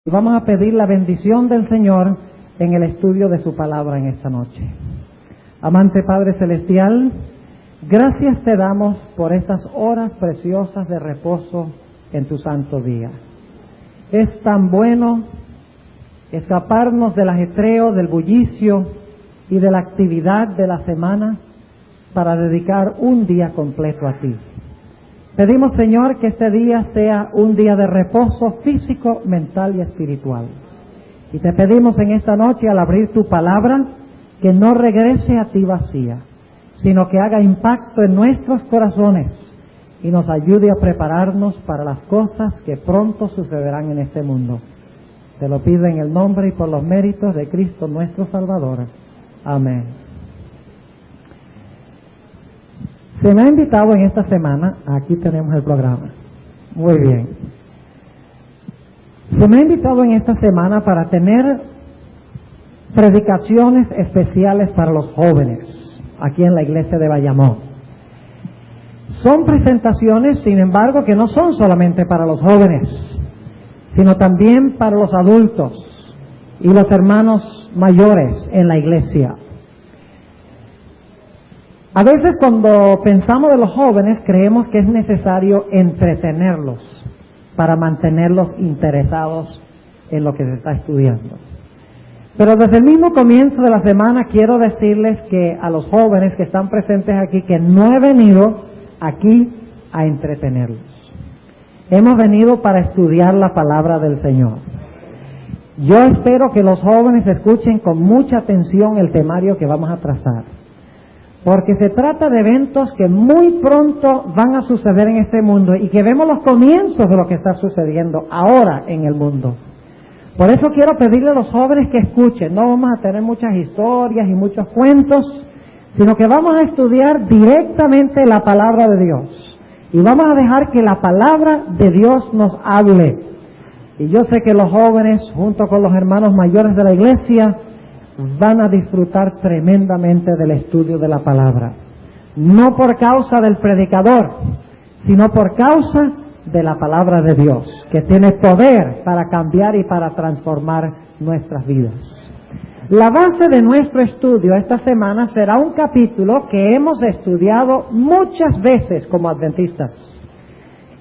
Vamos a pedir la bendición del Señor en el estudio de su palabra en esta noche. Amante Padre Celestial, gracias te damos por estas horas preciosas de reposo en tu santo día. Es tan bueno escaparnos del ajetreo, del bullicio y de la actividad de la semana para dedicar un día completo a ti. Pedimos, Señor, que este día sea un día de reposo físico, mental y espiritual. Y te pedimos en esta noche, al abrir tu palabra, que no regrese a ti vacía, sino que haga impacto en nuestros corazones y nos ayude a prepararnos para las cosas que pronto sucederán en este mundo. Te lo pido en el nombre y por los méritos de Cristo nuestro Salvador. Amén. Se me ha invitado en esta semana, aquí tenemos el programa, muy bien. Se me ha invitado en esta semana para tener predicaciones especiales para los jóvenes, aquí en la iglesia de Bayamón. Son presentaciones, sin embargo, que no son solamente para los jóvenes, sino también para los adultos y los hermanos mayores en la iglesia. A veces cuando pensamos de los jóvenes creemos que es necesario entretenerlos para mantenerlos interesados en lo que se está estudiando. Pero desde el mismo comienzo de la semana quiero decirles que a los jóvenes que están presentes aquí que no he venido aquí a entretenerlos. Hemos venido para estudiar la palabra del Señor. Yo espero que los jóvenes escuchen con mucha atención el temario que vamos a trazar, porque se trata de eventos que muy pronto van a suceder en este mundo y que vemos los comienzos de lo que está sucediendo ahora en el mundo. Por eso quiero pedirle a los jóvenes que escuchen. No vamos a tener muchas historias y muchos cuentos, sino que vamos a estudiar directamente la palabra de Dios. Y vamos a dejar que la palabra de Dios nos hable. Y yo sé que los jóvenes, junto con los hermanos mayores de la iglesia, van a disfrutar tremendamente del estudio de la palabra. No por causa del predicador, sino por causa de la palabra de Dios, que tiene poder para cambiar y para transformar nuestras vidas. La base de nuestro estudio esta semana será un capítulo que hemos estudiado muchas veces como adventistas.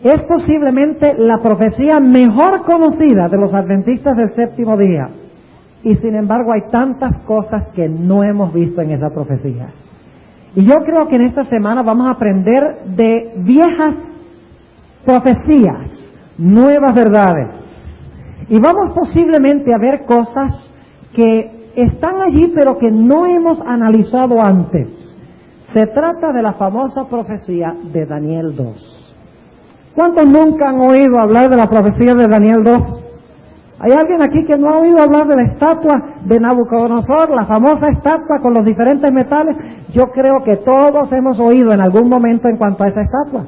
Es posiblemente la profecía mejor conocida de los adventistas del séptimo día. Y sin embargo hay tantas cosas que no hemos visto en esa profecía. Y yo creo que en esta semana vamos a aprender de viejas profecías, nuevas verdades. Y vamos posiblemente a ver cosas que están allí pero que no hemos analizado antes. Se trata de la famosa profecía de Daniel 2. ¿Cuántos nunca han oído hablar de la profecía de Daniel 2? ¿Hay alguien aquí que no ha oído hablar de la estatua de Nabucodonosor, la famosa estatua con los diferentes metales? Yo creo que todos hemos oído en algún momento en cuanto a esa estatua.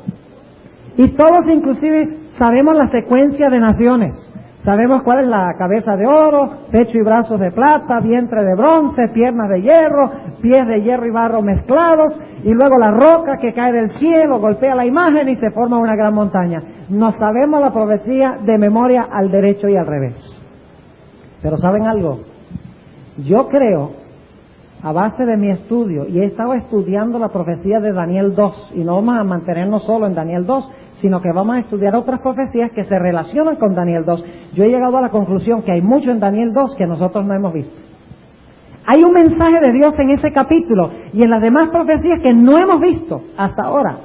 Y todos inclusive sabemos la secuencia de naciones. Sabemos cuál es la cabeza de oro, pecho y brazos de plata, vientre de bronce, piernas de hierro, pies de hierro y barro mezclados, y luego la roca que cae del cielo, golpea la imagen y se forma una gran montaña. No sabemos la profecía de memoria al derecho y al revés. Pero ¿saben algo? Yo creo, a base de mi estudio, y he estado estudiando la profecía de Daniel 2, y no vamos a mantenernos solo en Daniel 2, sino que vamos a estudiar otras profecías que se relacionan con Daniel 2. Yo he llegado a la conclusión que hay mucho en Daniel 2 que nosotros no hemos visto. Hay un mensaje de Dios en ese capítulo y en las demás profecías que no hemos visto hasta ahora.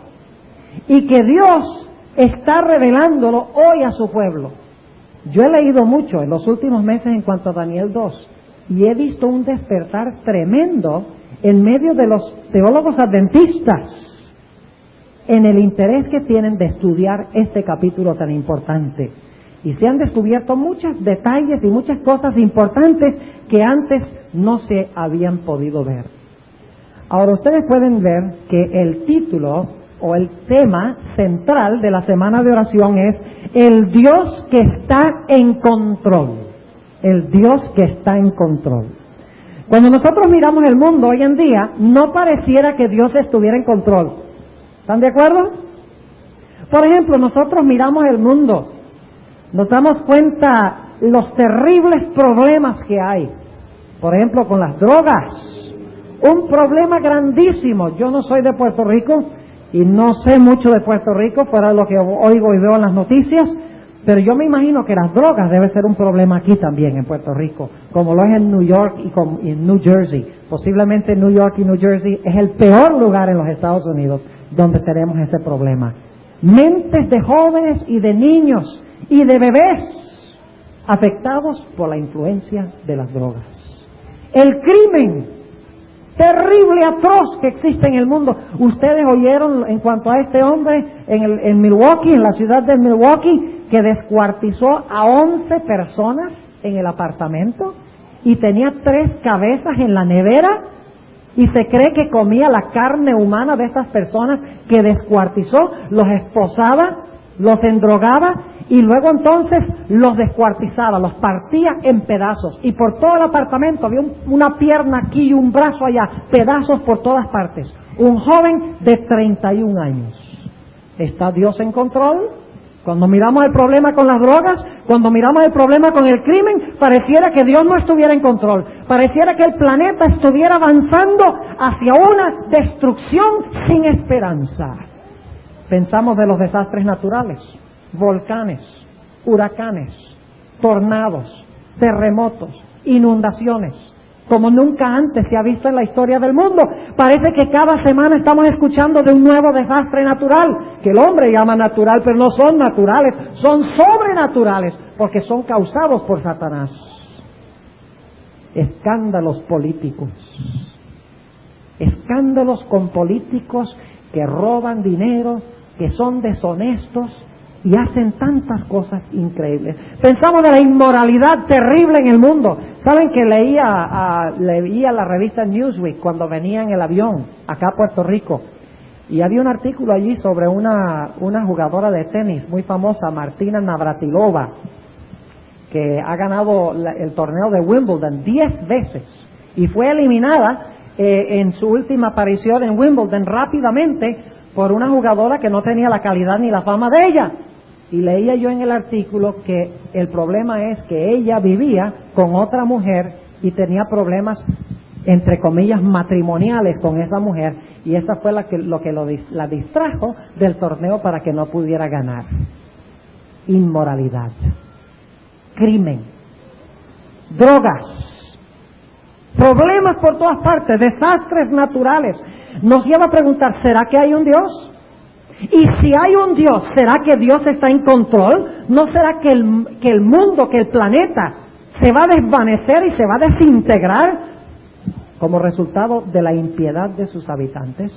Y que Dios está revelándolo hoy a su pueblo. Yo he leído mucho en los últimos meses en cuanto a Daniel 2 y he visto un despertar tremendo en medio de los teólogos adventistas en el interés que tienen de estudiar este capítulo tan importante. Y se han descubierto muchos detalles y muchas cosas importantes que antes no se habían podido ver. Ahora ustedes pueden ver que el título o el tema central de la semana de oración es el Dios que está en control. El Dios que está en control. Cuando nosotros miramos el mundo hoy en día, no pareciera que Dios estuviera en control. ¿Están de acuerdo? Por ejemplo, nosotros miramos el mundo, nos damos cuenta los terribles problemas que hay. Por ejemplo, con las drogas. Un problema grandísimo. Yo no soy de Puerto Rico y no sé mucho de Puerto Rico, fuera de lo que oigo y veo en las noticias, pero yo me imagino que las drogas debe ser un problema aquí también en Puerto Rico, como lo es en New York y en New Jersey. Posiblemente New York y New Jersey es el peor lugar en los Estados Unidos donde tenemos ese problema. Mentes de jóvenes y de niños y de bebés afectados por la influencia de las drogas. El crimen terrible, atroz que existe en el mundo. Ustedes oyeron en cuanto a este hombre en Milwaukee, en la ciudad de Milwaukee, que descuartizó a 11 personas en el apartamento y tenía 3 cabezas en la nevera y se cree que comía la carne humana de estas personas que descuartizó, los esposaba, los endrogaba y luego entonces los descuartizaba, los partía en pedazos y por todo el apartamento había una pierna aquí y un brazo allá, pedazos por todas partes. Un joven de 31 años. ¿Está Dios en control? Cuando miramos el problema con las drogas, cuando miramos el problema con el crimen, pareciera que Dios no estuviera en control. Pareciera que el planeta estuviera avanzando hacia una destrucción sin esperanza. Pensamos de los desastres naturales, volcanes, huracanes, tornados, terremotos, inundaciones, como nunca antes se ha visto en la historia del mundo. Parece que cada semana estamos escuchando de un nuevo desastre natural, que el hombre llama natural, pero no son naturales, son sobrenaturales, porque son causados por Satanás. Escándalos políticos, escándalos con políticos que roban dinero, que son deshonestos y hacen tantas cosas increíbles. Pensamos de la inmoralidad terrible en el mundo. ¿Saben que leía la revista Newsweek cuando venía en el avión acá a Puerto Rico? Y había un artículo allí sobre una jugadora de tenis muy famosa, Martina Navratilova, que ha ganado el torneo de Wimbledon 10 veces y fue eliminada en su última aparición en Wimbledon rápidamente por una jugadora que no tenía la calidad ni la fama de ella. Y leía yo en el artículo que el problema es que ella vivía con otra mujer y tenía problemas, entre comillas, matrimoniales con esa mujer, y esa fue la distrajo del torneo para que no pudiera ganar. Inmoralidad, crimen, drogas, problemas por todas partes, desastres naturales. Nos lleva a preguntar, ¿será que hay un Dios? Y si hay un Dios, ¿será que Dios está en control? ¿No será que el mundo, que el planeta se va a desvanecer y se va a desintegrar como resultado de la impiedad de sus habitantes?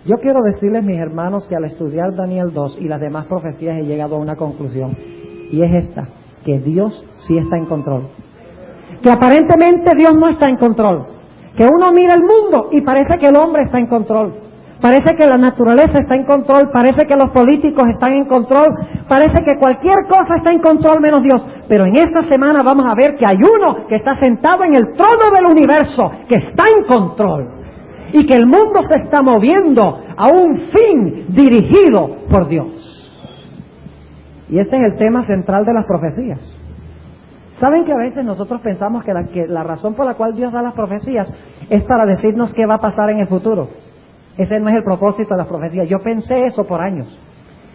Yo quiero decirles, mis hermanos, que al estudiar Daniel 2 y las demás profecías he llegado a una conclusión, y es esta, que Dios sí está en control. Que aparentemente Dios no está en control. Que uno mira el mundo y parece que el hombre está en control. Parece que la naturaleza está en control, parece que los políticos están en control, parece que cualquier cosa está en control menos Dios. Pero en esta semana vamos a ver que hay uno que está sentado en el trono del universo, que está en control. Y que el mundo se está moviendo a un fin dirigido por Dios. Y este es el tema central de las profecías. ¿Saben que a veces nosotros pensamos que la razón por la cual Dios da las profecías es para decirnos qué va a pasar en el futuro? Ese no es el propósito de las profecías. Yo pensé eso por años,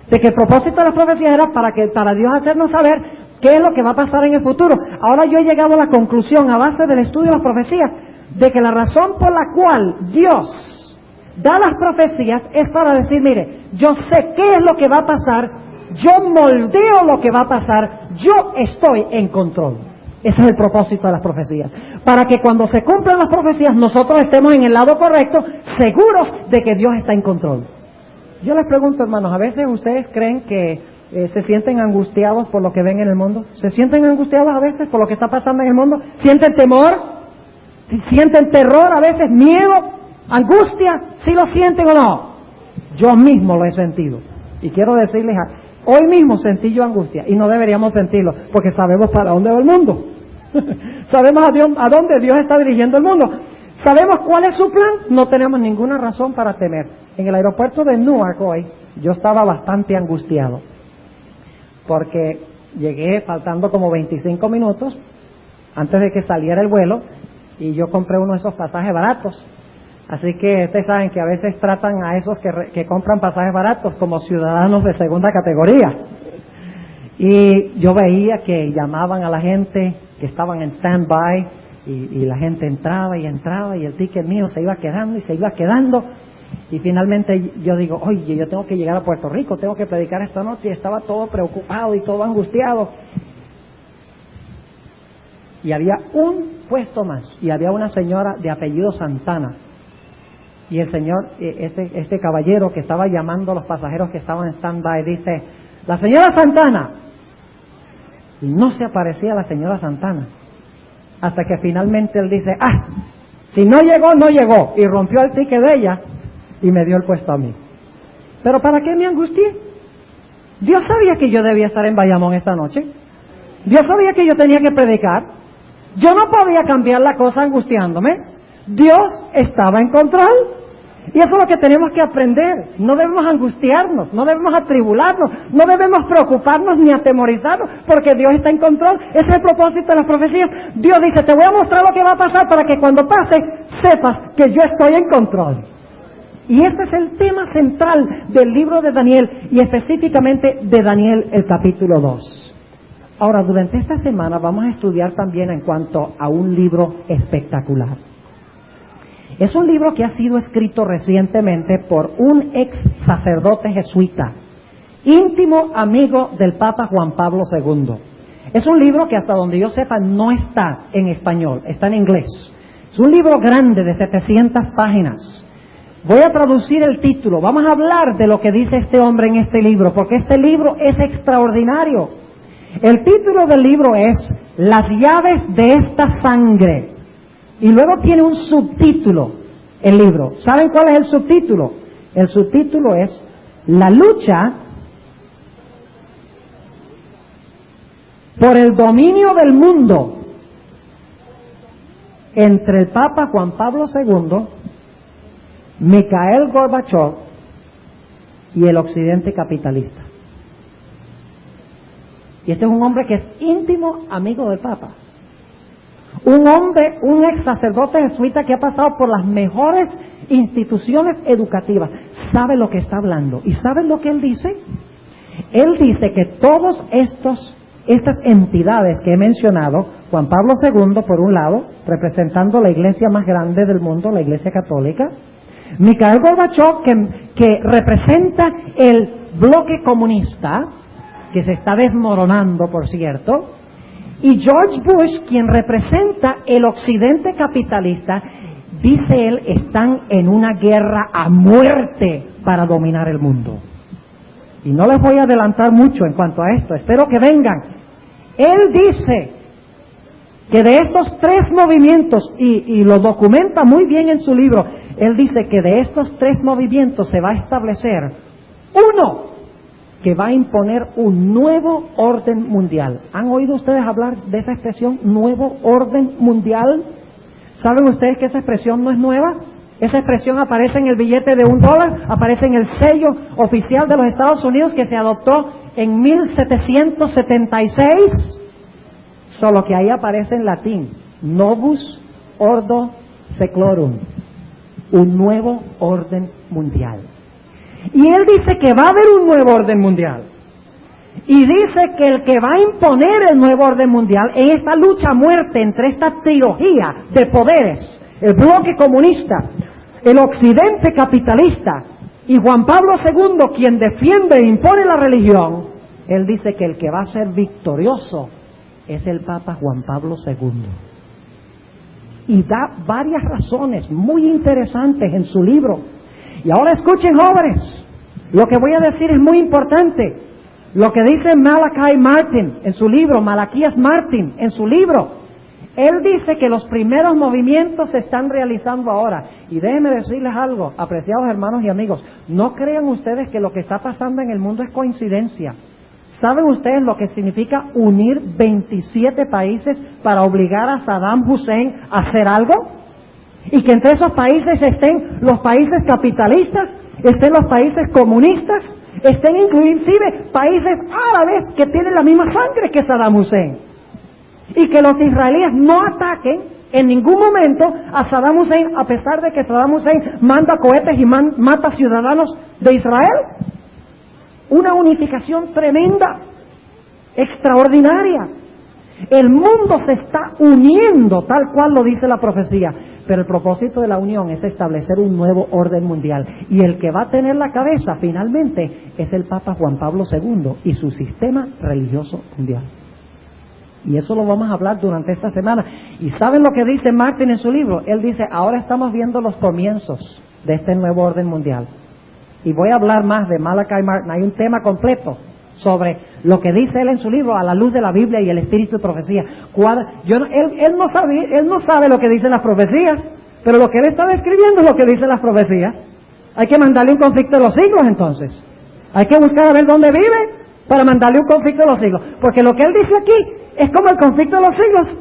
de que el propósito de las profecías era para Dios hacernos saber qué es lo que va a pasar en el futuro. Ahora yo he llegado a la conclusión, a base del estudio de las profecías, de que la razón por la cual Dios da las profecías es para decir, mire, yo sé qué es lo que va a pasar, yo moldeo lo que va a pasar, yo estoy en control. Ese es el propósito de las profecías. Para que cuando se cumplan las profecías nosotros estemos en el lado correcto, seguros de que Dios está en control. Yo les pregunto, hermanos, ¿a veces ustedes creen que se sienten angustiados por lo que ven en el mundo? ¿Se sienten angustiados a veces por lo que está pasando en el mundo? ¿Sienten temor? ¿Sienten terror a veces? ¿Miedo? ¿Angustia? ¿Sí lo sienten o no? Yo mismo lo he sentido. Y quiero decirles, hoy mismo sentí yo angustia, y no deberíamos sentirlo, porque sabemos para dónde va el mundo. Sabemos a dónde Dios está dirigiendo el mundo. Sabemos cuál es su plan, no tenemos ninguna razón para temer. En el aeropuerto de Newark hoy, yo estaba bastante angustiado, porque llegué faltando como 25 minutos antes de que saliera el vuelo y yo compré uno de esos pasajes baratos. Así que ustedes saben que a veces tratan a esos que compran pasajes baratos como ciudadanos de segunda categoría. Y yo veía que llamaban a la gente que estaban en stand-by y la gente entraba y el ticket mío se iba quedando y se iba quedando. Y finalmente yo digo, oye, yo tengo que llegar a Puerto Rico, tengo que predicar esta noche, y estaba todo preocupado y todo angustiado. Y había un puesto más, y había una señora de apellido Santana. Y el señor, este caballero que estaba llamando a los pasajeros que estaban en stand-by, dice, la señora Santana. Y no se aparecía la señora Santana. Hasta que finalmente él dice, si no llegó, no llegó. Y rompió el ticket de ella y me dio el puesto a mí. ¿Pero para qué me angustié? Dios sabía que yo debía estar en Bayamón esta noche. Dios sabía que yo tenía que predicar. Yo no podía cambiar la cosa angustiándome. Dios estaba en control. Y eso es lo que tenemos que aprender. No debemos angustiarnos, no debemos atribularnos, no debemos preocuparnos ni atemorizarnos, porque Dios está en control. Ese es el propósito de las profecías. Dios dice, te voy a mostrar lo que va a pasar para que cuando pase, sepas que yo estoy en control. Y ese es el tema central del libro de Daniel, y específicamente de Daniel, el capítulo 2. Ahora, durante esta semana vamos a estudiar también en cuanto a un libro espectacular. Es un libro que ha sido escrito recientemente por un ex sacerdote jesuita, íntimo amigo del Papa Juan Pablo II. Es un libro que hasta donde yo sepa no está en español, está en inglés. Es un libro grande de 700 páginas. Voy a traducir el título, vamos a hablar de lo que dice este hombre en este libro, porque este libro es extraordinario. El título del libro es Las llaves de esta sangre. Y luego tiene un subtítulo, el libro. ¿Saben cuál es el subtítulo? El subtítulo es La lucha por el dominio del mundo entre el Papa Juan Pablo II, Mikhail Gorbachev y el occidente capitalista. Y este es un hombre que es íntimo amigo del Papa. Un hombre, un ex sacerdote jesuita que ha pasado por las mejores instituciones educativas. Sabe lo que está hablando. ¿Y saben lo que él dice? Él dice que todas estas entidades que he mencionado, Juan Pablo II por un lado, representando la iglesia más grande del mundo, la iglesia católica, Mikhail Gorbachev, que representa el bloque comunista, que se está desmoronando, por cierto, y George Bush, quien representa el occidente capitalista, dice él, están en una guerra a muerte para dominar el mundo. Y no les voy a adelantar mucho en cuanto a esto, espero que vengan. Él dice que de estos tres movimientos, y lo documenta muy bien en su libro, él dice que de estos tres movimientos se va a establecer uno que va a imponer un nuevo orden mundial. ¿Han oído ustedes hablar de esa expresión, nuevo orden mundial? ¿Saben ustedes que esa expresión no es nueva? Esa expresión aparece en el billete de $1, aparece en el sello oficial de los Estados Unidos que se adoptó en 1776, solo que ahí aparece en latín, Novus Ordo Seclorum, un nuevo orden mundial. Y él dice que va a haber un nuevo orden mundial. Y dice que el que va a imponer el nuevo orden mundial en esta lucha a muerte entre esta trilogía de poderes, el bloque comunista, el occidente capitalista y Juan Pablo II, quien defiende e impone la religión, él dice que el que va a ser victorioso es el Papa Juan Pablo II. Y da varias razones muy interesantes en su libro. Y ahora escuchen, jóvenes, lo que voy a decir es muy importante. Lo que dice Malachi Martin en su libro, Malaquías Martin en su libro, él dice que los primeros movimientos se están realizando ahora. Y déjenme decirles algo, apreciados hermanos y amigos, no crean ustedes que lo que está pasando en el mundo es coincidencia. ¿Saben ustedes lo que significa unir 27 países para obligar a Saddam Hussein a hacer algo? Y que entre esos países estén los países capitalistas, estén los países comunistas, estén inclusive países árabes que tienen la misma sangre que Saddam Hussein. Y que los israelíes no ataquen en ningún momento a Saddam Hussein, a pesar de que Saddam Hussein manda cohetes y mata ciudadanos de Israel. Una unificación tremenda, extraordinaria. El mundo se está uniendo, tal cual lo dice la profecía. Pero el propósito de la unión es establecer un nuevo orden mundial. Y el que va a tener la cabeza finalmente es el Papa Juan Pablo II y su sistema religioso mundial. Y eso lo vamos a hablar durante esta semana. ¿Y saben lo que dice Martin en su libro? Él dice, ahora estamos viendo los comienzos de este nuevo orden mundial. Y voy a hablar más de Malachi Martin. Hay un tema completo sobre lo que dice él en su libro, a la luz de la Biblia y el espíritu de profecía. Él no sabe lo que dicen las profecías, pero lo que él está describiendo es lo que dicen las profecías. Hay que mandarle un conflicto de los siglos entonces. Hay que buscar a ver dónde vive para mandarle un conflicto de los siglos. Porque lo que él dice aquí es como el conflicto de los siglos,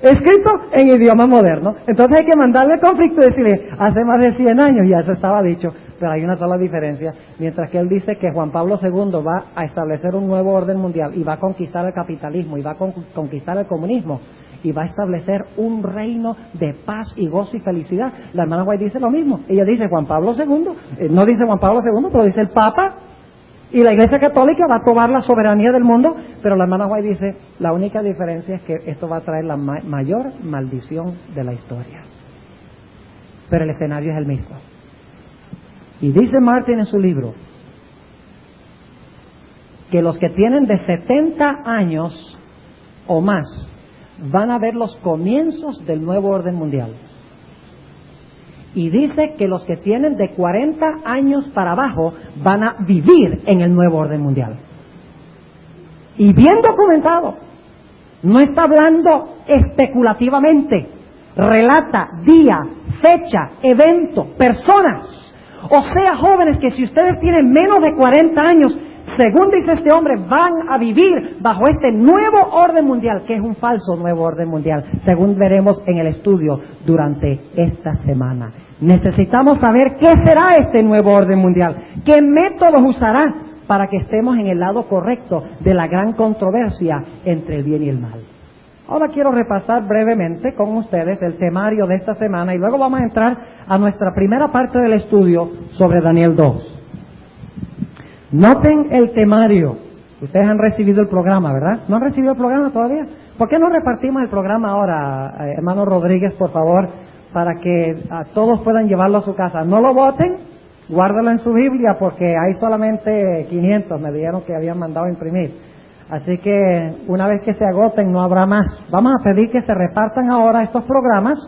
escrito en idioma moderno. Entonces hay que mandarle el conflicto y decirle, hace más de 100 años ya eso estaba dicho, pero hay una sola diferencia. Mientras que él dice que Juan Pablo II va a establecer un nuevo orden mundial y va a conquistar el capitalismo y va a conquistar el comunismo y va a establecer un reino de paz y gozo y felicidad, la hermana White dice lo mismo. Ella dice Juan Pablo II, no dice Juan Pablo II, pero dice el Papa. Y la Iglesia Católica va a tomar la soberanía del mundo, pero la hermana White dice, la única diferencia es que esto va a traer la mayor maldición de la historia. Pero el escenario es el mismo. Y dice Martin en su libro, que los que tienen de 70 años o más van a ver los comienzos del nuevo orden mundial. Y dice que los que tienen de 40 años para abajo van a vivir en el nuevo orden mundial. Y bien documentado. No está hablando especulativamente. Relata día, fecha, evento, personas. O sea, jóvenes, que si ustedes tienen menos de 40 años, según dice este hombre, van a vivir bajo este nuevo orden mundial, que es un falso nuevo orden mundial, según veremos en el estudio durante esta semana. Necesitamos saber qué será este nuevo orden mundial, qué métodos usará para que estemos en el lado correcto de la gran controversia entre el bien y el mal. Ahora quiero repasar brevemente con ustedes el temario de esta semana y luego vamos a entrar a nuestra primera parte del estudio sobre Daniel 2. Noten el temario. Ustedes han recibido el programa, ¿verdad? ¿No han recibido el programa todavía? ¿Por qué no repartimos el programa ahora, hermano Rodríguez, por favor, para que todos puedan llevarlo a su casa? No lo voten, guárdalo en su Biblia, porque hay solamente 500, me dijeron que habían mandado a imprimir. Así que una vez que se agoten no habrá más. Vamos a pedir que se repartan ahora estos programas.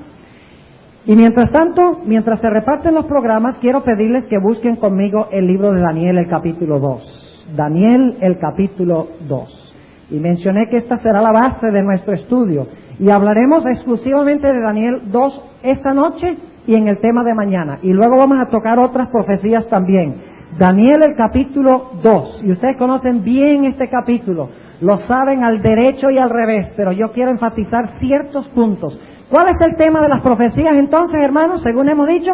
Y mientras tanto, mientras se reparten los programas, quiero pedirles que busquen conmigo el libro de Daniel, el capítulo 2. Daniel, el capítulo 2. Y mencioné que esta será la base de nuestro estudio. Y hablaremos exclusivamente de Daniel 2 esta noche y en el tema de mañana. Y luego vamos a tocar otras profecías también. Daniel, el capítulo 2. Y ustedes conocen bien este capítulo. Lo saben al derecho y al revés, pero yo quiero enfatizar ciertos puntos. ¿Cuál es el tema de las profecías entonces, hermanos? Según hemos dicho,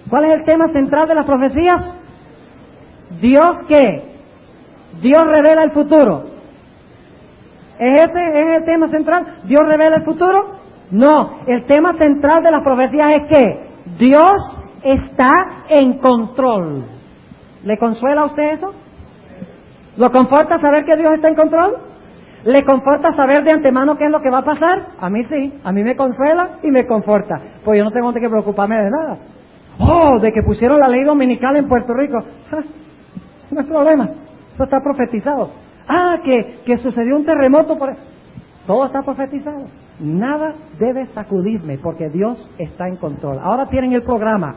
¿cuál es el tema central de las profecías? ¿Dios qué? Dios revela el futuro. ¿Es el tema central? ¿Dios revela el futuro? No, el tema central de las profecías es que Dios está en control. ¿Le consuela a usted eso? ¿Lo conforta saber que Dios está en control? ¿Le conforta saber de antemano qué es lo que va a pasar? A mí sí, a mí me consuela y me conforta, pues yo no tengo que preocuparme de nada. Oh, de que pusieron la ley dominical en Puerto Rico, no es problema, eso está profetizado. Que sucedió un terremoto, todo está profetizado. Nada debe sacudirme porque Dios está en control. Ahora tienen el programa.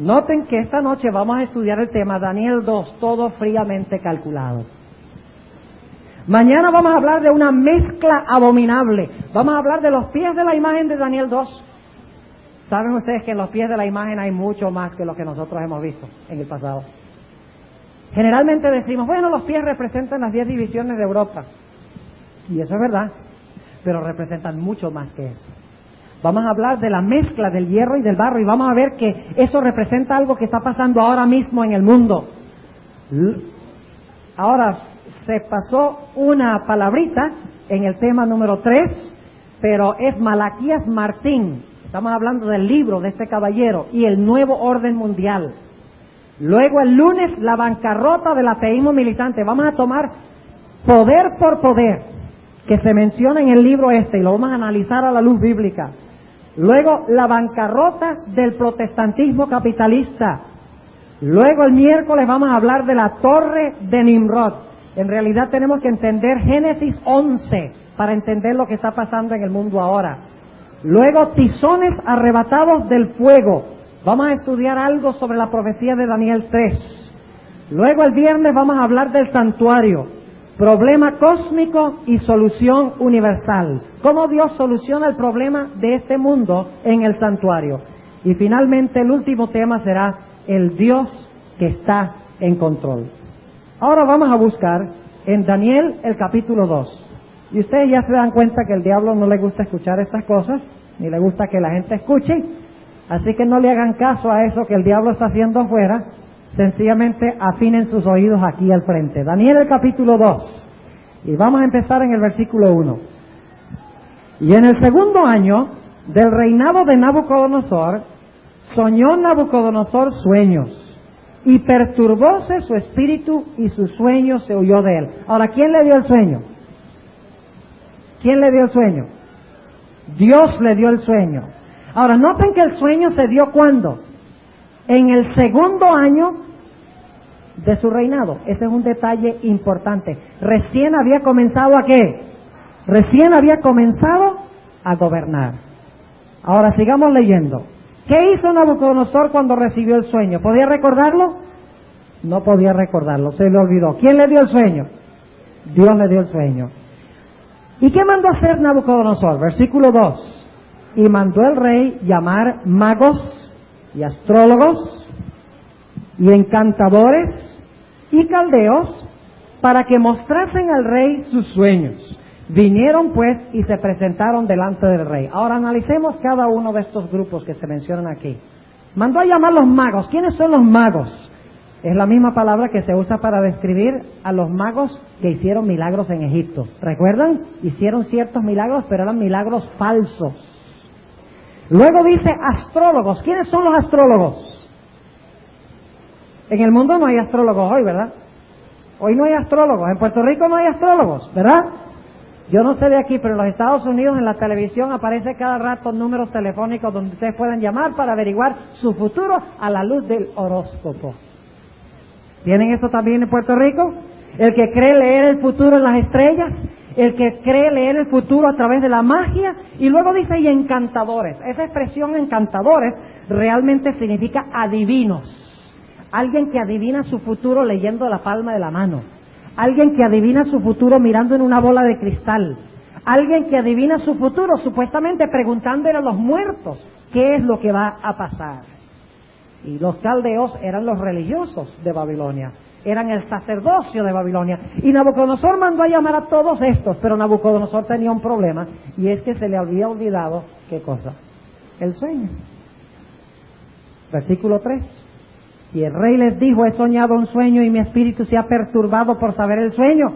Noten que esta noche vamos a estudiar el tema Daniel 2, todo fríamente calculado. Mañana vamos a hablar de una mezcla abominable. Vamos a hablar de los pies de la imagen de Daniel 2. ¿Saben ustedes que en los pies de la imagen hay mucho más que lo que nosotros hemos visto en el pasado? Generalmente decimos, bueno, los pies representan las 10 divisiones de Europa. Y eso es verdad, pero representan mucho más que eso. Vamos a hablar de la mezcla del hierro y del barro y vamos a ver que eso representa algo que está pasando ahora mismo en el mundo. Ahora, se pasó una palabrita en el tema número 3, pero es Malaquías Martín. Estamos hablando del libro de este caballero y el nuevo orden mundial. Luego el lunes, la bancarrota del ateísmo militante. Vamos a tomar poder por poder, que se menciona en el libro este, y lo vamos a analizar a la luz bíblica. Luego, la bancarrota del protestantismo capitalista. Luego, el miércoles vamos a hablar de la torre de Nimrod. En realidad tenemos que entender Génesis 11 para entender lo que está pasando en el mundo ahora. Luego, tizones arrebatados del fuego. Vamos a estudiar algo sobre la profecía de Daniel 3. Luego, el viernes vamos a hablar del santuario. Problema cósmico y solución universal. ¿Cómo Dios soluciona el problema de este mundo en el santuario? Y finalmente, el último tema será el Dios que está en control. Ahora vamos a buscar en Daniel el capítulo 2. Y ustedes ya se dan cuenta que al diablo no le gusta escuchar estas cosas, ni le gusta que la gente escuche, así que no le hagan caso a eso que el diablo está haciendo afuera, sencillamente afinen sus oídos aquí al frente. Daniel el capítulo 2, y vamos a empezar en el versículo 1. Y en el segundo año del reinado de Nabucodonosor, soñó Nabucodonosor sueños, y perturbóse su espíritu, y su sueño se huyó de él. Ahora, ¿quién le dio el sueño? ¿Quién le dio el sueño? Dios le dio el sueño. Ahora, noten que el sueño se dio ¿cuándo? En el segundo año de su reinado. Ese es un detalle importante. Recién había comenzado ¿a qué? Recién había comenzado a gobernar. Ahora, sigamos leyendo. ¿Qué hizo Nabucodonosor cuando recibió el sueño? ¿Podía recordarlo? No podía recordarlo, se le olvidó. ¿Quién le dio el sueño? Dios le dio el sueño. ¿Y qué mandó hacer Nabucodonosor? Versículo 2. Y mandó el rey llamar magos y astrólogos y encantadores y caldeos para que mostrasen al rey sus sueños. Vinieron pues y se presentaron delante del rey. Ahora analicemos cada uno de estos grupos que se mencionan aquí. Mandó a llamar los magos. ¿Quiénes son los magos? Es la misma palabra que se usa para describir a los magos que hicieron milagros en Egipto. ¿Recuerdan? Hicieron ciertos milagros, pero eran milagros falsos. Luego dice astrólogos. ¿Quiénes son los astrólogos? En el mundo no hay astrólogos hoy, ¿verdad? Hoy no hay astrólogos. En Puerto Rico no hay astrólogos, ¿verdad? Yo no sé de aquí, pero en los Estados Unidos en la televisión aparece cada rato números telefónicos donde ustedes pueden llamar para averiguar su futuro a la luz del horóscopo. ¿Tienen eso también en Puerto Rico? El que cree leer el futuro en las estrellas, el que cree leer el futuro a través de la magia, y luego dice y encantadores. Esa expresión encantadores realmente significa adivinos. Alguien que adivina su futuro leyendo la palma de la mano. Alguien que adivina su futuro mirando en una bola de cristal. Alguien que adivina su futuro supuestamente preguntándole a los muertos qué es lo que va a pasar. Y los caldeos eran los religiosos de Babilonia, eran el sacerdocio de Babilonia. Y Nabucodonosor mandó a llamar a todos estos, pero Nabucodonosor tenía un problema, y es que se le había olvidado, ¿qué cosa? El sueño. Versículo 3. Y el rey les dijo, he soñado un sueño y mi espíritu se ha perturbado por saber el sueño.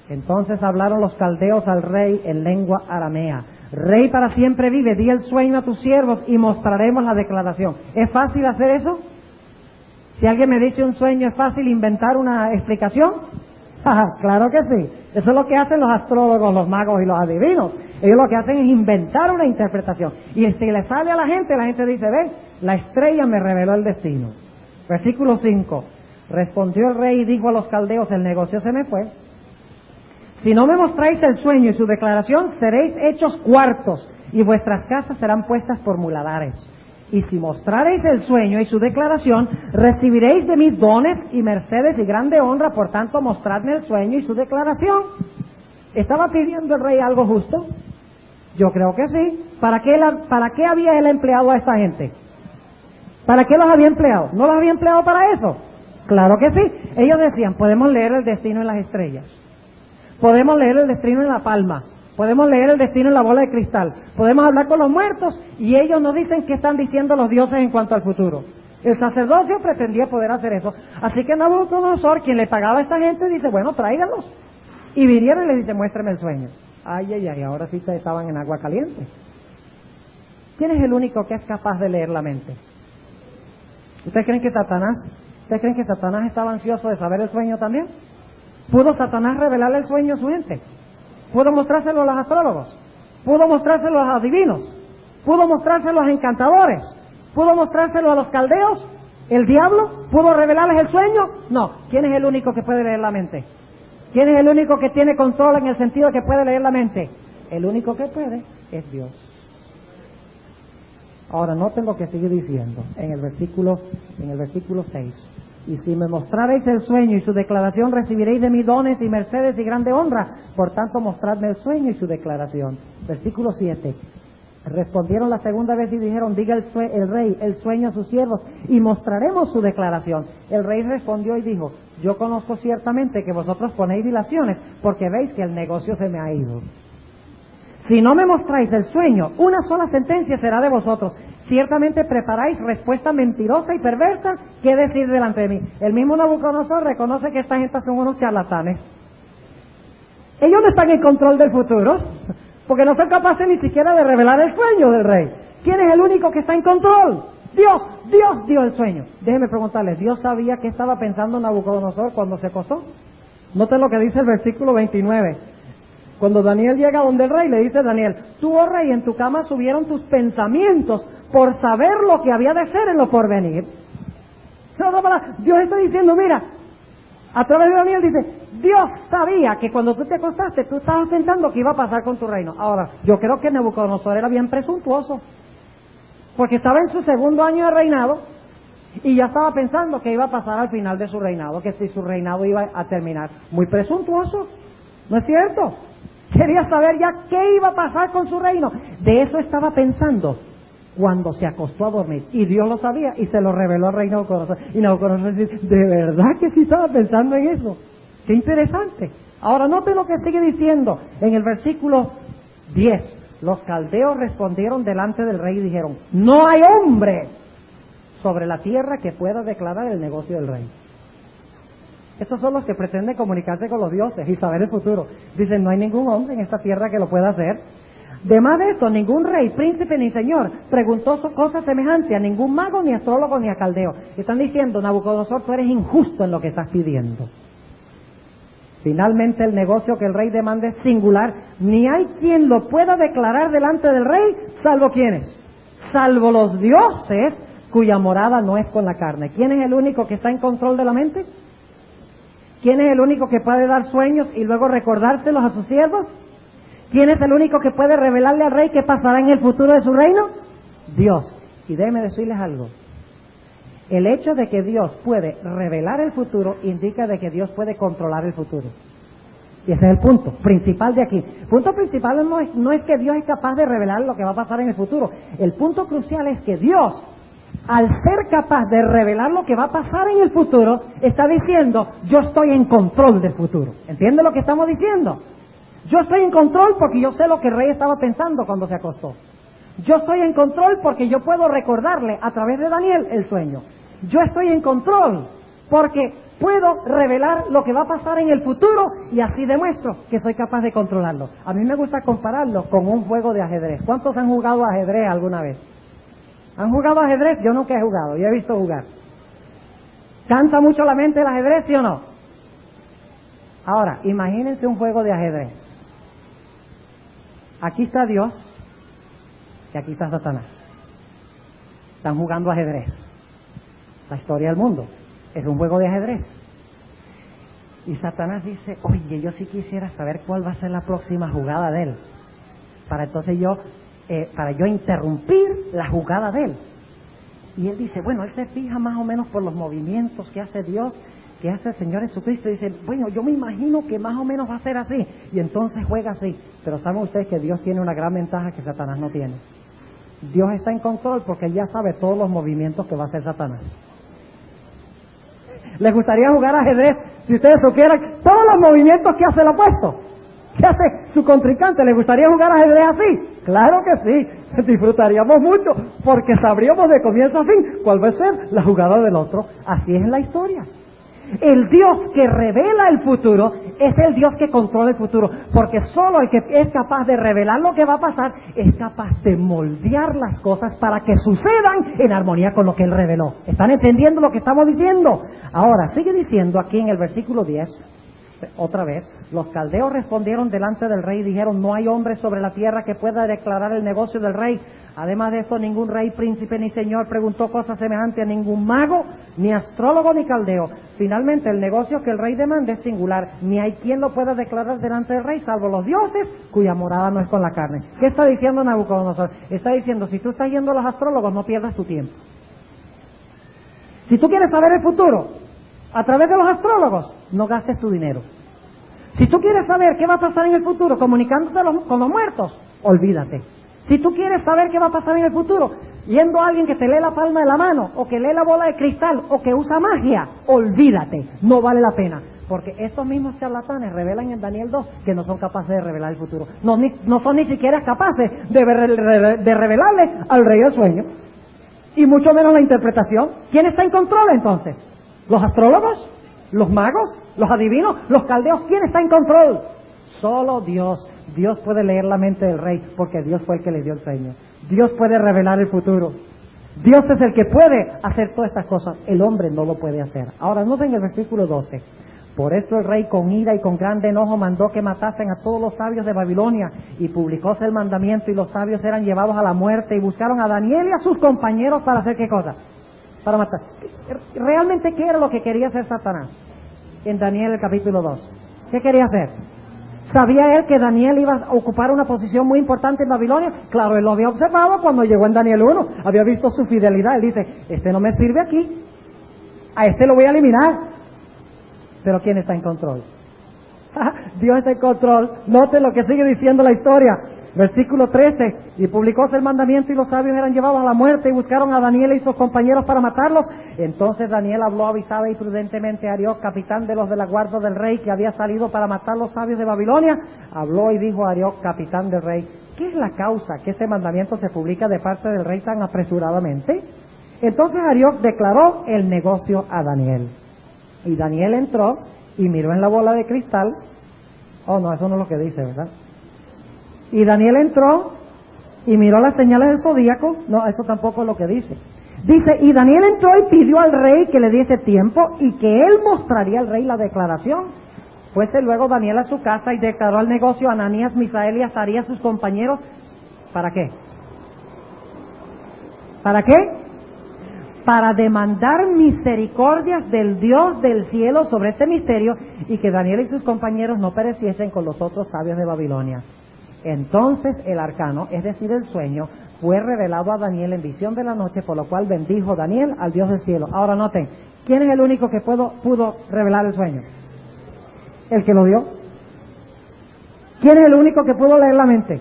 Entonces hablaron los caldeos al rey en lengua aramea. Rey para siempre vive, di el sueño a tus siervos y mostraremos la declaración. ¿Es fácil hacer eso? Si alguien me dice un sueño, ¿es fácil inventar una explicación? Claro que sí. Eso es lo que hacen los astrólogos, los magos y los adivinos. Ellos lo que hacen es inventar una interpretación. Y si le sale a la gente dice, ve, la estrella me reveló el destino. Versículo 5. Respondió el rey y dijo a los caldeos, el negocio se me fue. Si no me mostráis el sueño y su declaración, seréis hechos cuartos, y vuestras casas serán puestas por muladares. Y si mostraréis el sueño y su declaración, recibiréis de mí dones y mercedes y grande honra, por tanto mostradme el sueño y su declaración. ¿Estaba pidiendo el rey algo justo? Yo creo que sí. ¿Para qué había él empleado a esta gente? ¿Para qué los había empleado? ¿No los había empleado para eso? Claro que sí. Ellos decían, podemos leer el destino en las estrellas. Podemos leer el destino en la palma. Podemos leer el destino en la bola de cristal. Podemos hablar con los muertos y ellos nos dicen qué están diciendo los dioses en cuanto al futuro. El sacerdocio pretendía poder hacer eso. Así que Nabucodonosor, quien le pagaba a esta gente, dice, bueno, tráiganlos. Y vinieron y le dice, muéstrame el sueño. Ay, ay, ay, ahora sí estaban en agua caliente. ¿Quién es el único que es capaz de leer la mente? ¿Ustedes creen que Satanás estaba ansioso de saber el sueño también? ¿Pudo Satanás revelarle el sueño a su gente? ¿Pudo mostrárselo a los astrólogos? ¿Pudo mostrárselo a los adivinos? ¿Pudo mostrárselo a los encantadores? ¿Pudo mostrárselo a los caldeos? ¿El diablo pudo revelarles el sueño? No. ¿Quién es el único que puede leer la mente? ¿Quién es el único que tiene control en el sentido de que puede leer la mente? El único que puede es Dios. Ahora noten lo que sigue diciendo en el versículo 6. Y si me mostrareis el sueño y su declaración, recibiréis de mí dones y mercedes y grande honra. Por tanto, mostradme el sueño y su declaración. Versículo 7. Respondieron la segunda vez y dijeron, diga el rey el sueño a sus siervos y mostraremos su declaración. El rey respondió y dijo, yo conozco ciertamente que vosotros ponéis dilaciones porque veis que el negocio se me ha ido. Si no me mostráis el sueño, una sola sentencia será de vosotros. Ciertamente preparáis respuesta mentirosa y perversa. ¿Qué decir delante de mí? El mismo Nabucodonosor reconoce que esta gente son unos charlatanes. Ellos no están en control del futuro, porque no son capaces ni siquiera de revelar el sueño del rey. ¿Quién es el único que está en control? Dios dio el sueño. Déjenme preguntarles, ¿Dios sabía qué estaba pensando Nabucodonosor cuando se acostó? Noten lo que dice el versículo 29. Cuando Daniel llega donde el rey, le dice Daniel, tú, oh rey, en tu cama subieron tus pensamientos por saber lo que había de ser en lo porvenir. Dios está diciendo, mira, a través de Daniel dice, Dios sabía que cuando tú te acostaste, tú estabas pensando que iba a pasar con tu reino. Ahora, yo creo que Nabucodonosor era bien presuntuoso, porque estaba en su segundo año de reinado y ya estaba pensando que iba a pasar al final de su reinado, que si su reinado iba a terminar. Muy presuntuoso, ¿no es cierto? Quería saber ya qué iba a pasar con su reino. De eso estaba pensando cuando se acostó a dormir. Y Dios lo sabía y se lo reveló al rey Nabucodonosor. Y Nabucodonosor dice, ¿de verdad que sí estaba pensando en eso? ¡Qué interesante! Ahora noten lo que sigue diciendo en el versículo 10. Los caldeos respondieron delante del rey y dijeron, no hay hombre sobre la tierra que pueda declarar el negocio del rey. Estos son los que pretenden comunicarse con los dioses y saber el futuro. Dicen, no hay ningún hombre en esta tierra que lo pueda hacer. Además de esto, ningún rey, príncipe ni señor preguntó cosas semejantes a ningún mago, ni astrólogo, ni a caldeo. Están diciendo, Nabucodonosor, tú eres injusto en lo que estás pidiendo. Finalmente, el negocio que el rey demanda es singular. Ni hay quien lo pueda declarar delante del rey, salvo ¿quiénes? Salvo los dioses, cuya morada no es con la carne. ¿Quién es el único que está en control de la mente? ¿Quién es el único que puede dar sueños y luego recordárselos a sus siervos? ¿Quién es el único que puede revelarle al rey qué pasará en el futuro de su reino? Dios. Y déjenme decirles algo. El hecho de que Dios puede revelar el futuro indica de que Dios puede controlar el futuro. Y ese es el punto principal de aquí. El punto principal no es que Dios es capaz de revelar lo que va a pasar en el futuro. El punto crucial es que Dios, al ser capaz de revelar lo que va a pasar en el futuro, está diciendo, yo estoy en control del futuro. ¿Entiende lo que estamos diciendo? Yo estoy en control porque yo sé lo que el rey estaba pensando cuando se acostó. Yo estoy en control porque yo puedo recordarle a través de Daniel el sueño. Yo estoy en control porque puedo revelar lo que va a pasar en el futuro y así demuestro que soy capaz de controlarlo. A mí me gusta compararlo con un juego de ajedrez. ¿Cuántos han jugado ajedrez alguna vez? ¿Han jugado ajedrez? Yo nunca he jugado, yo he visto jugar. ¿Cansa mucho la mente el ajedrez, sí o no? Ahora, imagínense un juego de ajedrez. Aquí está Dios y aquí está Satanás. Están jugando ajedrez. La historia del mundo es un juego de ajedrez. Y Satanás dice, oye, yo sí quisiera saber cuál va a ser la próxima jugada de él. Para entonces para yo interrumpir la jugada de él. Y él dice, bueno, él se fija más o menos por los movimientos que hace Dios, que hace el Señor Jesucristo, y dice, bueno, yo me imagino que más o menos va a ser así, y entonces juega así. Pero saben ustedes que Dios tiene una gran ventaja que Satanás no tiene. Dios está en control porque Él ya sabe todos los movimientos que va a hacer Satanás. ¿Les gustaría jugar ajedrez si ustedes supieran todos los movimientos que hace el opuesto? su contrincante, ¿le gustaría jugar ajedrez así? Claro que sí, disfrutaríamos mucho, porque sabríamos de comienzo a fin cuál va a ser la jugada del otro. Así es en la historia. El Dios que revela el futuro es el Dios que controla el futuro, porque solo el que es capaz de revelar lo que va a pasar es capaz de moldear las cosas para que sucedan en armonía con lo que Él reveló. ¿Están entendiendo lo que estamos diciendo? Ahora, sigue diciendo aquí en el versículo 10, otra vez, los caldeos respondieron delante del rey y dijeron: no hay hombre sobre la tierra que pueda declarar el negocio del rey. Además de esto, ningún rey, príncipe ni señor preguntó cosas semejantes a ningún mago, ni astrólogo ni caldeo. Finalmente, el negocio que el rey demanda es singular, ni hay quien lo pueda declarar delante del rey, salvo los dioses, cuya morada no es con la carne. ¿Qué está diciendo Nabucodonosor? Está diciendo: si tú estás yendo a los astrólogos, no pierdas tu tiempo. Si tú quieres saber el futuro a través de los astrólogos, no gastes tu dinero. Si tú quieres saber qué va a pasar en el futuro comunicándote con los muertos, olvídate. Si tú quieres saber qué va a pasar en el futuro yendo a alguien que te lee la palma de la mano, o que lee la bola de cristal, o que usa magia, olvídate, no vale la pena. Porque estos mismos charlatanes revelan en Daniel 2 que no son capaces de revelar el futuro. No son ni siquiera capaces de revelarle al rey el sueño, y mucho menos la interpretación. ¿Quién está en control entonces? ¿Los astrólogos? ¿Los magos? ¿Los adivinos? ¿Los caldeos? ¿Quién está en control? Solo Dios. Dios puede leer la mente del rey, porque Dios fue el que le dio el sueño. Dios puede revelar el futuro. Dios es el que puede hacer todas estas cosas. El hombre no lo puede hacer. Ahora, noten el versículo 12. Por esto el rey, con ira y con grande enojo, mandó que matasen a todos los sabios de Babilonia, y publicóse el mandamiento, y los sabios eran llevados a la muerte, y buscaron a Daniel y a sus compañeros para hacer ¿qué cosa? Para matar. ¿Realmente qué era lo que quería hacer Satanás en Daniel el capítulo 2? ¿Qué quería hacer? ¿Sabía él que Daniel iba a ocupar una posición muy importante en Babilonia? Claro, él lo había observado cuando llegó en Daniel 1, había visto su fidelidad. Él dice: este no me sirve aquí, a este lo voy a eliminar. Pero ¿quién está en control? Dios está en control. Note lo que sigue diciendo la historia. Versículo 13: y publicóse el mandamiento, y los sabios eran llevados a la muerte, y buscaron a Daniel y sus compañeros para matarlos. Entonces Daniel habló avisada y prudentemente a Arioc, capitán de los de la guardia del rey, que había salido para matar los sabios de Babilonia. Habló y dijo a Arioc, capitán del rey: ¿qué es la causa que este mandamiento se publica de parte del rey tan apresuradamente? Entonces Arioc declaró el negocio a Daniel. Y Daniel entró y miró en la bola de cristal. Oh, no, eso no es lo que dice, ¿verdad? Y Daniel entró y miró las señales del zodíaco. No, eso tampoco es lo que dice. Dice: y Daniel entró y pidió al rey que le diese tiempo, y que él mostraría al rey la declaración. Fuese luego Daniel a su casa y declaró el negocio a Ananías, Misael y Azarías, sus compañeros. ¿Para qué? ¿Para qué? Para demandar misericordias del Dios del cielo sobre este misterio, y que Daniel y sus compañeros no pereciesen con los otros sabios de Babilonia. Entonces el arcano, es decir, el sueño, fue revelado a Daniel en visión de la noche, por lo cual bendijo Daniel al Dios del cielo. Ahora noten, ¿quién es el único que pudo revelar el sueño? El que lo dio. ¿Quién es el único que pudo leer la mente?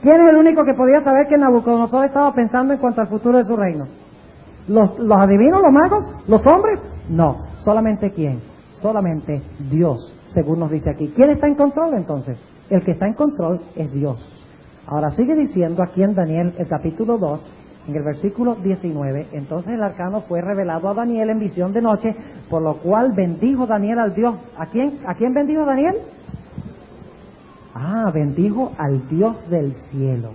¿Quién es el único que podía saber que Nabucodonosor estaba pensando en cuanto al futuro de su reino? ¿Los adivinos, los magos, los hombres? No, solamente ¿quién? Solamente Dios, según nos dice aquí. ¿Quién está en control entonces? El que está en control es Dios. Ahora sigue diciendo aquí en Daniel, el capítulo 2, en el versículo 19, entonces el arcano fue revelado a Daniel en visión de noche, por lo cual bendijo Daniel al Dios. ¿A quién bendijo Daniel? Bendijo al Dios del cielo.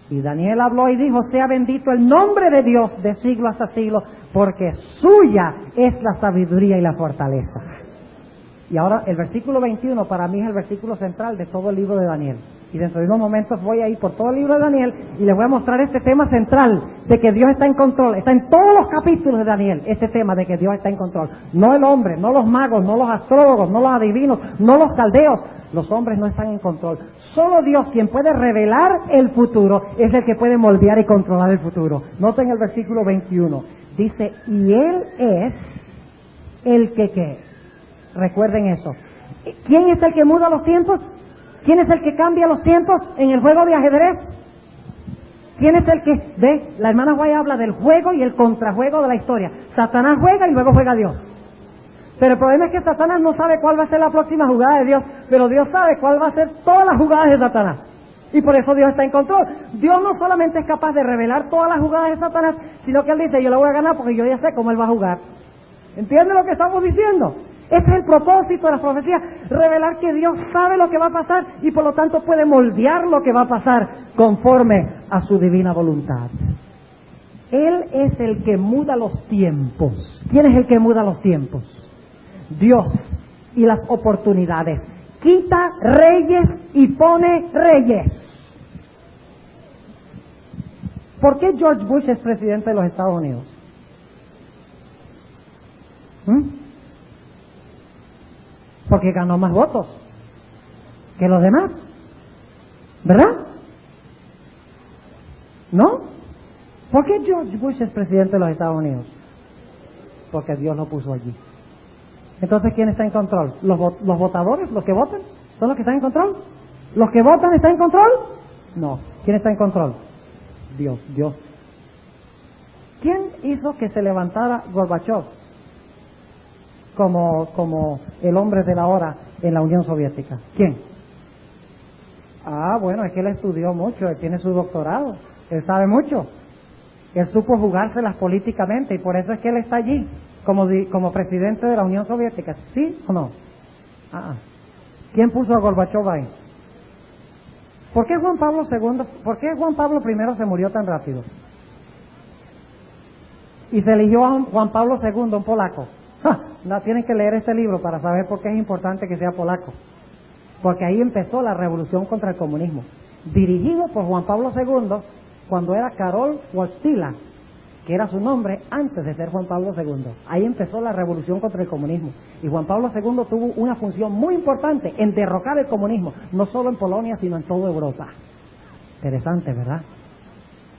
Y Daniel habló y dijo: sea bendito el nombre de Dios de siglo hasta siglo, porque suya es la sabiduría y la fortaleza. Y ahora el versículo 21 para mí es el versículo central de todo el libro de Daniel. Y dentro de unos momentos voy a ir por todo el libro de Daniel y les voy a mostrar este tema central de que Dios está en control. Está en todos los capítulos de Daniel, este tema de que Dios está en control. No el hombre, no los magos, no los astrólogos, no los adivinos, no los caldeos. Los hombres no están en control. Solo Dios, quien puede revelar el futuro, es el que puede moldear y controlar el futuro. Noten el versículo 21. Dice: y Él es el que ¿qué? Recuerden eso. ¿Quién es el que muda los tiempos? ¿Quién es el que cambia los tiempos en el juego de ajedrez? ¿Quién es el que ve? La hermana Guay habla del juego y el contrajuego de la historia. Satanás juega y luego juega Dios. Pero el problema es que Satanás no sabe cuál va a ser la próxima jugada de Dios, pero Dios sabe cuál va a ser todas las jugadas de Satanás. Y por eso Dios está en control. Dios no solamente es capaz de revelar todas las jugadas de Satanás, sino que Él dice, yo la voy a ganar porque yo ya sé cómo Él va a jugar. ¿Entiende lo que estamos diciendo? Este es el propósito de las profecías, revelar que Dios sabe lo que va a pasar y por lo tanto puede moldear lo que va a pasar conforme a su divina voluntad. Él es el que muda los tiempos. ¿Quién es el que muda los tiempos? Dios y las oportunidades. Quita reyes y pone reyes. ¿Por qué George Bush es presidente de los Estados Unidos? Porque ganó más votos que los demás, ¿verdad? ¿No? ¿Por qué George Bush es presidente de los Estados Unidos? Porque Dios lo puso allí. Entonces, ¿quién está en control? ¿Los votadores, los que votan? ¿Son los que están en control? ¿Los que votan están en control? No. ¿Quién está en control? Dios. ¿Quién hizo que se levantara Gorbachev como el hombre de la hora en la Unión Soviética? ¿Quién? Bueno, es que él estudió mucho, él tiene su doctorado, él sabe mucho. Él supo jugárselas políticamente y por eso es que él está allí como presidente de la Unión Soviética. ¿Sí o no? ¿Quién puso a Gorbachev ahí? ¿Por qué Juan Pablo I se murió tan rápido? Y se eligió a Juan Pablo II, un polaco. Tienen que leer este libro para saber por qué es importante que sea polaco. Porque ahí empezó la revolución contra el comunismo. Dirigido por Juan Pablo II, cuando era Karol Wojtyła, que era su nombre antes de ser Juan Pablo II. Ahí empezó la revolución contra el comunismo. Y Juan Pablo II tuvo una función muy importante en derrocar el comunismo, no solo en Polonia, sino en toda Europa. Interesante, ¿verdad?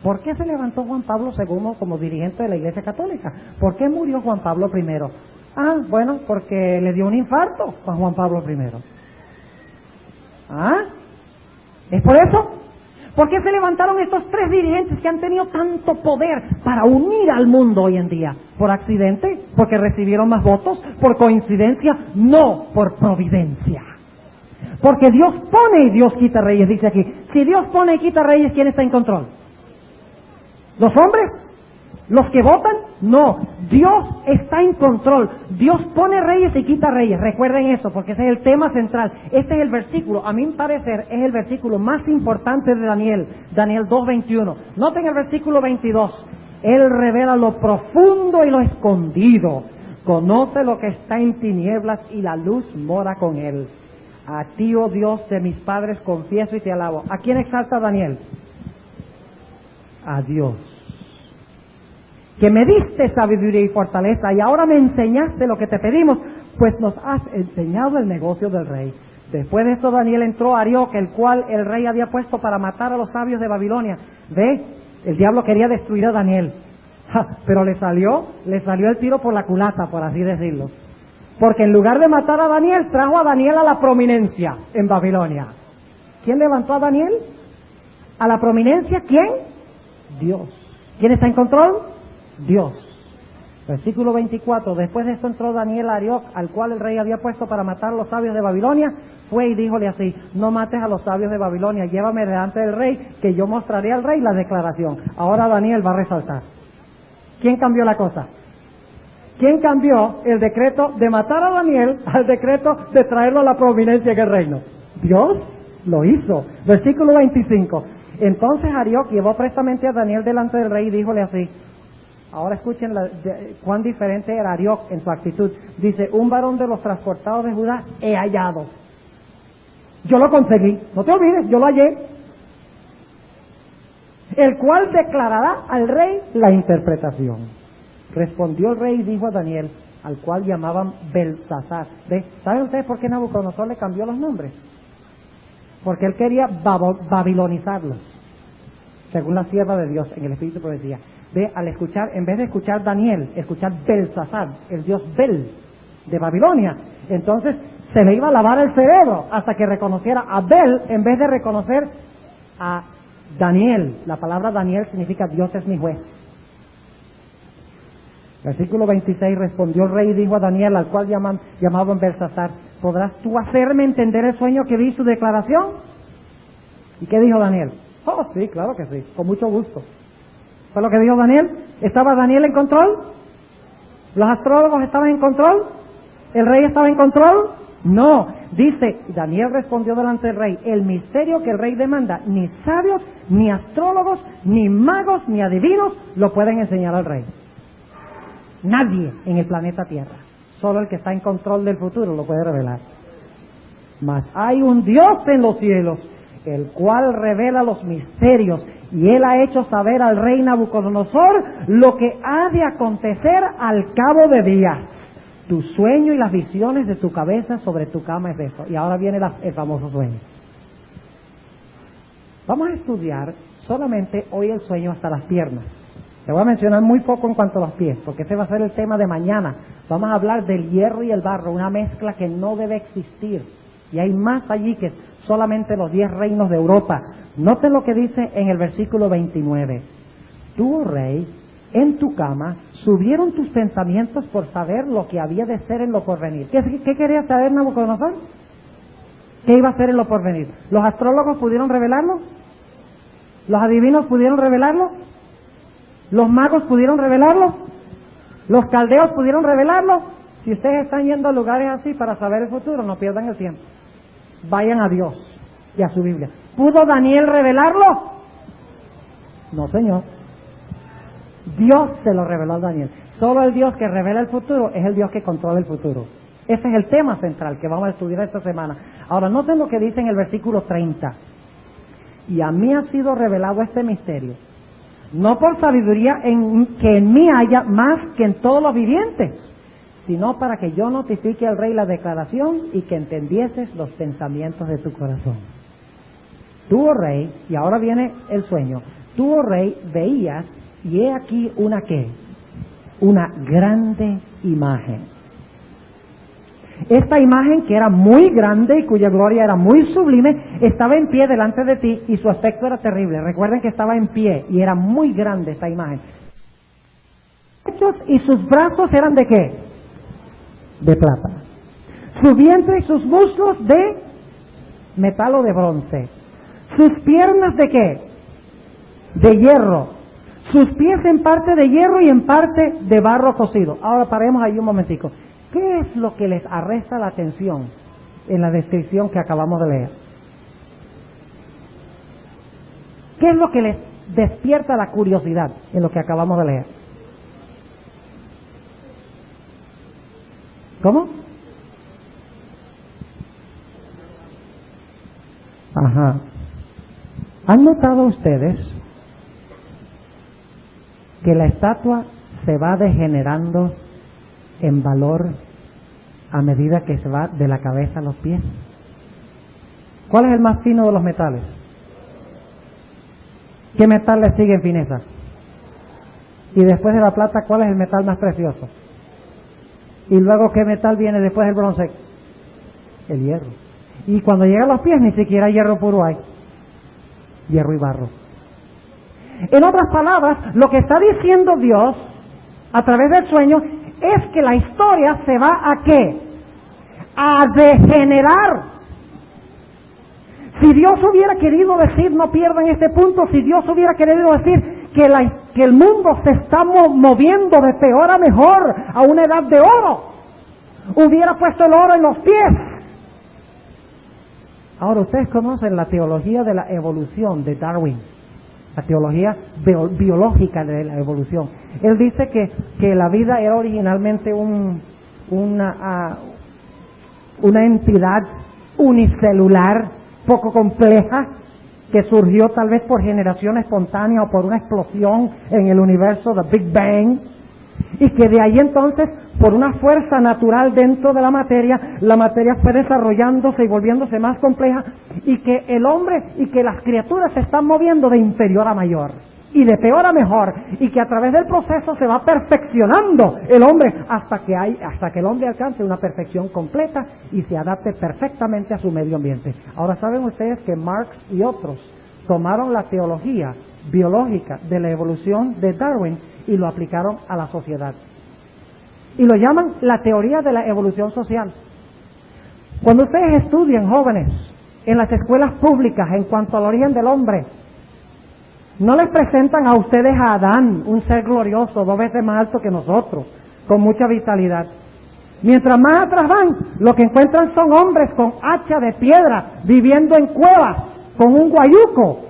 ¿Por qué se levantó Juan Pablo II como dirigente de la Iglesia Católica? ¿Por qué murió Juan Pablo I? Bueno, porque le dio un infarto a Juan Pablo I. ¿Es por eso? ¿Por qué se levantaron estos tres dirigentes que han tenido tanto poder para unir al mundo hoy en día? ¿Por accidente? ¿Porque recibieron más votos? ¿Por coincidencia? No, por providencia. Porque Dios pone y Dios quita reyes, dice aquí. Si Dios pone y quita reyes, ¿quién está en control? ¿Los hombres? ¿Los que votan? No, Dios está en control. Dios pone reyes y quita reyes. Recuerden eso, porque ese es el tema central. Este es el versículo, a mi parecer, es el versículo más importante de Daniel 2:21. Noten el versículo 22. Él revela lo profundo y lo escondido. Conoce lo que está en tinieblas y la luz mora con él. A ti, oh Dios de mis padres, confieso y te alabo. ¿A quién exalta Daniel? A Dios, que me diste sabiduría y fortaleza, y ahora me enseñaste lo que te pedimos, pues nos has enseñado el negocio del rey. Después de esto Daniel entró a Arioc, el cual el rey había puesto para matar a los sabios de Babilonia. ¿Ve? El diablo quería destruir a Daniel, pero le salió el tiro por la culata, por así decirlo. Porque en lugar de matar a Daniel, trajo a Daniel a la prominencia en Babilonia. ¿Quién levantó a Daniel a la prominencia? ¿Quién? Dios. ¿Quién está en control? Dios. Versículo 24. Después de esto entró Daniel a Arioc, al cual el rey había puesto para matar a los sabios de Babilonia. Fue y díjole así: no mates a los sabios de Babilonia, llévame delante del rey, que yo mostraré al rey la declaración. Ahora Daniel va a resaltar. ¿Quién cambió la cosa? ¿Quién cambió el decreto de matar a Daniel al decreto de traerlo a la prominencia en el reino? Dios lo hizo. Versículo 25. Entonces Arioc llevó prestamente a Daniel delante del rey y díjole así. Ahora escuchen cuán diferente era Arioc en su actitud. Dice: un varón de los transportados de Judá he hallado. Yo lo conseguí, no te olvides, yo lo hallé. El cual declarará al rey la interpretación. Respondió el rey y dijo a Daniel, al cual llamaban Belsasar. ¿Saben ustedes por qué Nabucodonosor le cambió los nombres? Porque él quería babilonizarlos, según la sierva de Dios en el Espíritu de Profecía. Al escuchar, en vez de escuchar Daniel, escuchar Belsasar, el dios Bel de Babilonia, entonces se le iba a lavar el cerebro hasta que reconociera a Bel en vez de reconocer a Daniel. La palabra Daniel significa Dios es mi juez. Versículo 26, respondió el rey y dijo a Daniel, al cual llamaban Belsasar, ¿podrás tú hacerme entender el sueño que vi y su declaración? ¿Y qué dijo Daniel? Oh, sí, claro que sí, con mucho gusto. ¿Fue lo que dijo Daniel? ¿Estaba Daniel en control? ¿Los astrólogos estaban en control? ¿El rey estaba en control? No. Dice, Daniel respondió delante del rey, el misterio que el rey demanda, ni sabios, ni astrólogos, ni magos, ni adivinos lo pueden enseñar al rey. Nadie en el planeta Tierra. Solo el que está en control del futuro lo puede revelar. Mas hay un Dios en los cielos, el cual revela los misterios, y él ha hecho saber al rey Nabucodonosor lo que ha de acontecer al cabo de días. Tu sueño y las visiones de tu cabeza sobre tu cama es esto. Y ahora viene el famoso sueño. Vamos a estudiar solamente hoy el sueño hasta las piernas. Te voy a mencionar muy poco en cuanto a los pies, porque ese va a ser el tema de mañana. Vamos a hablar del hierro y el barro, una mezcla que no debe existir. Y hay más allí que solamente los 10 reinos de Europa. Noten lo que dice en el versículo 29. Tú, oh rey, en tu cama subieron tus pensamientos por saber lo que había de ser en lo porvenir. ¿Qué quería saber Nabucodonosor? ¿Qué iba a ser en lo porvenir? ¿Los astrólogos pudieron revelarlo? ¿Los adivinos pudieron revelarlo? ¿Los magos pudieron revelarlo? ¿Los caldeos pudieron revelarlo? Si ustedes están yendo a lugares así para saber el futuro, no pierdan el tiempo. Vayan a Dios y a su Biblia. ¿Pudo Daniel revelarlo? No, señor. Dios se lo reveló a Daniel. Solo el Dios que revela el futuro es el Dios que controla el futuro. Ese es el tema central que vamos a estudiar esta semana. Ahora, noten lo que dice en el versículo 30. Y a mí ha sido revelado este misterio, no por sabiduría que en mí haya más que en todos los vivientes, sino para que yo notifique al rey la declaración y que entendieses los pensamientos de tu corazón. Tú, oh rey, y ahora viene el sueño, tú, oh rey, veías, y he aquí una ¿qué? Una grande imagen. Esta imagen, que era muy grande y cuya gloria era muy sublime, estaba en pie delante de ti y su aspecto era terrible. Recuerden que estaba en pie y era muy grande esta imagen. ¿Y sus brazos eran de qué? De plata. Su vientre y sus muslos de metal o de bronce. Sus piernas de qué? De hierro. Sus pies en parte de hierro y en parte de barro cocido. Ahora paremos ahí un momentico. ¿Qué es lo que les arresta la atención en la descripción que acabamos de leer? ¿Qué es lo que les despierta la curiosidad en lo que acabamos de leer? ¿Cómo? Ajá. ¿Han notado ustedes que la estatua se va degenerando en valor a medida que se va de la cabeza a los pies? ¿Cuál es el más fino de los metales? ¿Qué metal le sigue en fineza? Y después de la plata, ¿cuál es el metal más precioso? Y luego, ¿qué metal viene después del bronce? El hierro. Y cuando llega a los pies, ni siquiera hierro puro hay. Hierro y barro. En otras palabras, lo que está diciendo Dios a través del sueño es que la historia se va ¿a qué? A degenerar. Si Dios hubiera querido decir, no pierdan este punto, si Dios hubiera querido decir que el mundo se está moviendo de peor a mejor a una edad de oro, hubiera puesto el oro en los pies. Ahora, ustedes conocen la teología de la evolución de Darwin, la teología biológica de la evolución. Él dice que la vida era originalmente una entidad unicelular, poco compleja, que surgió tal vez por generación espontánea o por una explosión en el universo, the Big Bang, y que de ahí entonces, por una fuerza natural dentro de la materia fue desarrollándose y volviéndose más compleja, y que el hombre y que las criaturas se están moviendo de inferior a mayor y de peor a mejor, y que a través del proceso se va perfeccionando el hombre hasta que el hombre alcance una perfección completa y se adapte perfectamente a su medio ambiente. Ahora, ¿saben ustedes que Marx y otros tomaron la teología biológica de la evolución de Darwin y lo aplicaron a la sociedad? y lo llaman la teoría de la evolución social. Cuando ustedes estudian, jóvenes, en las escuelas públicas en cuanto al origen del hombre, no les presentan a ustedes a Adán, un ser glorioso, 2 veces más alto que nosotros, con mucha vitalidad. Mientras más atrás van, lo que encuentran son hombres con hacha de piedra, viviendo en cuevas, con un guayuco.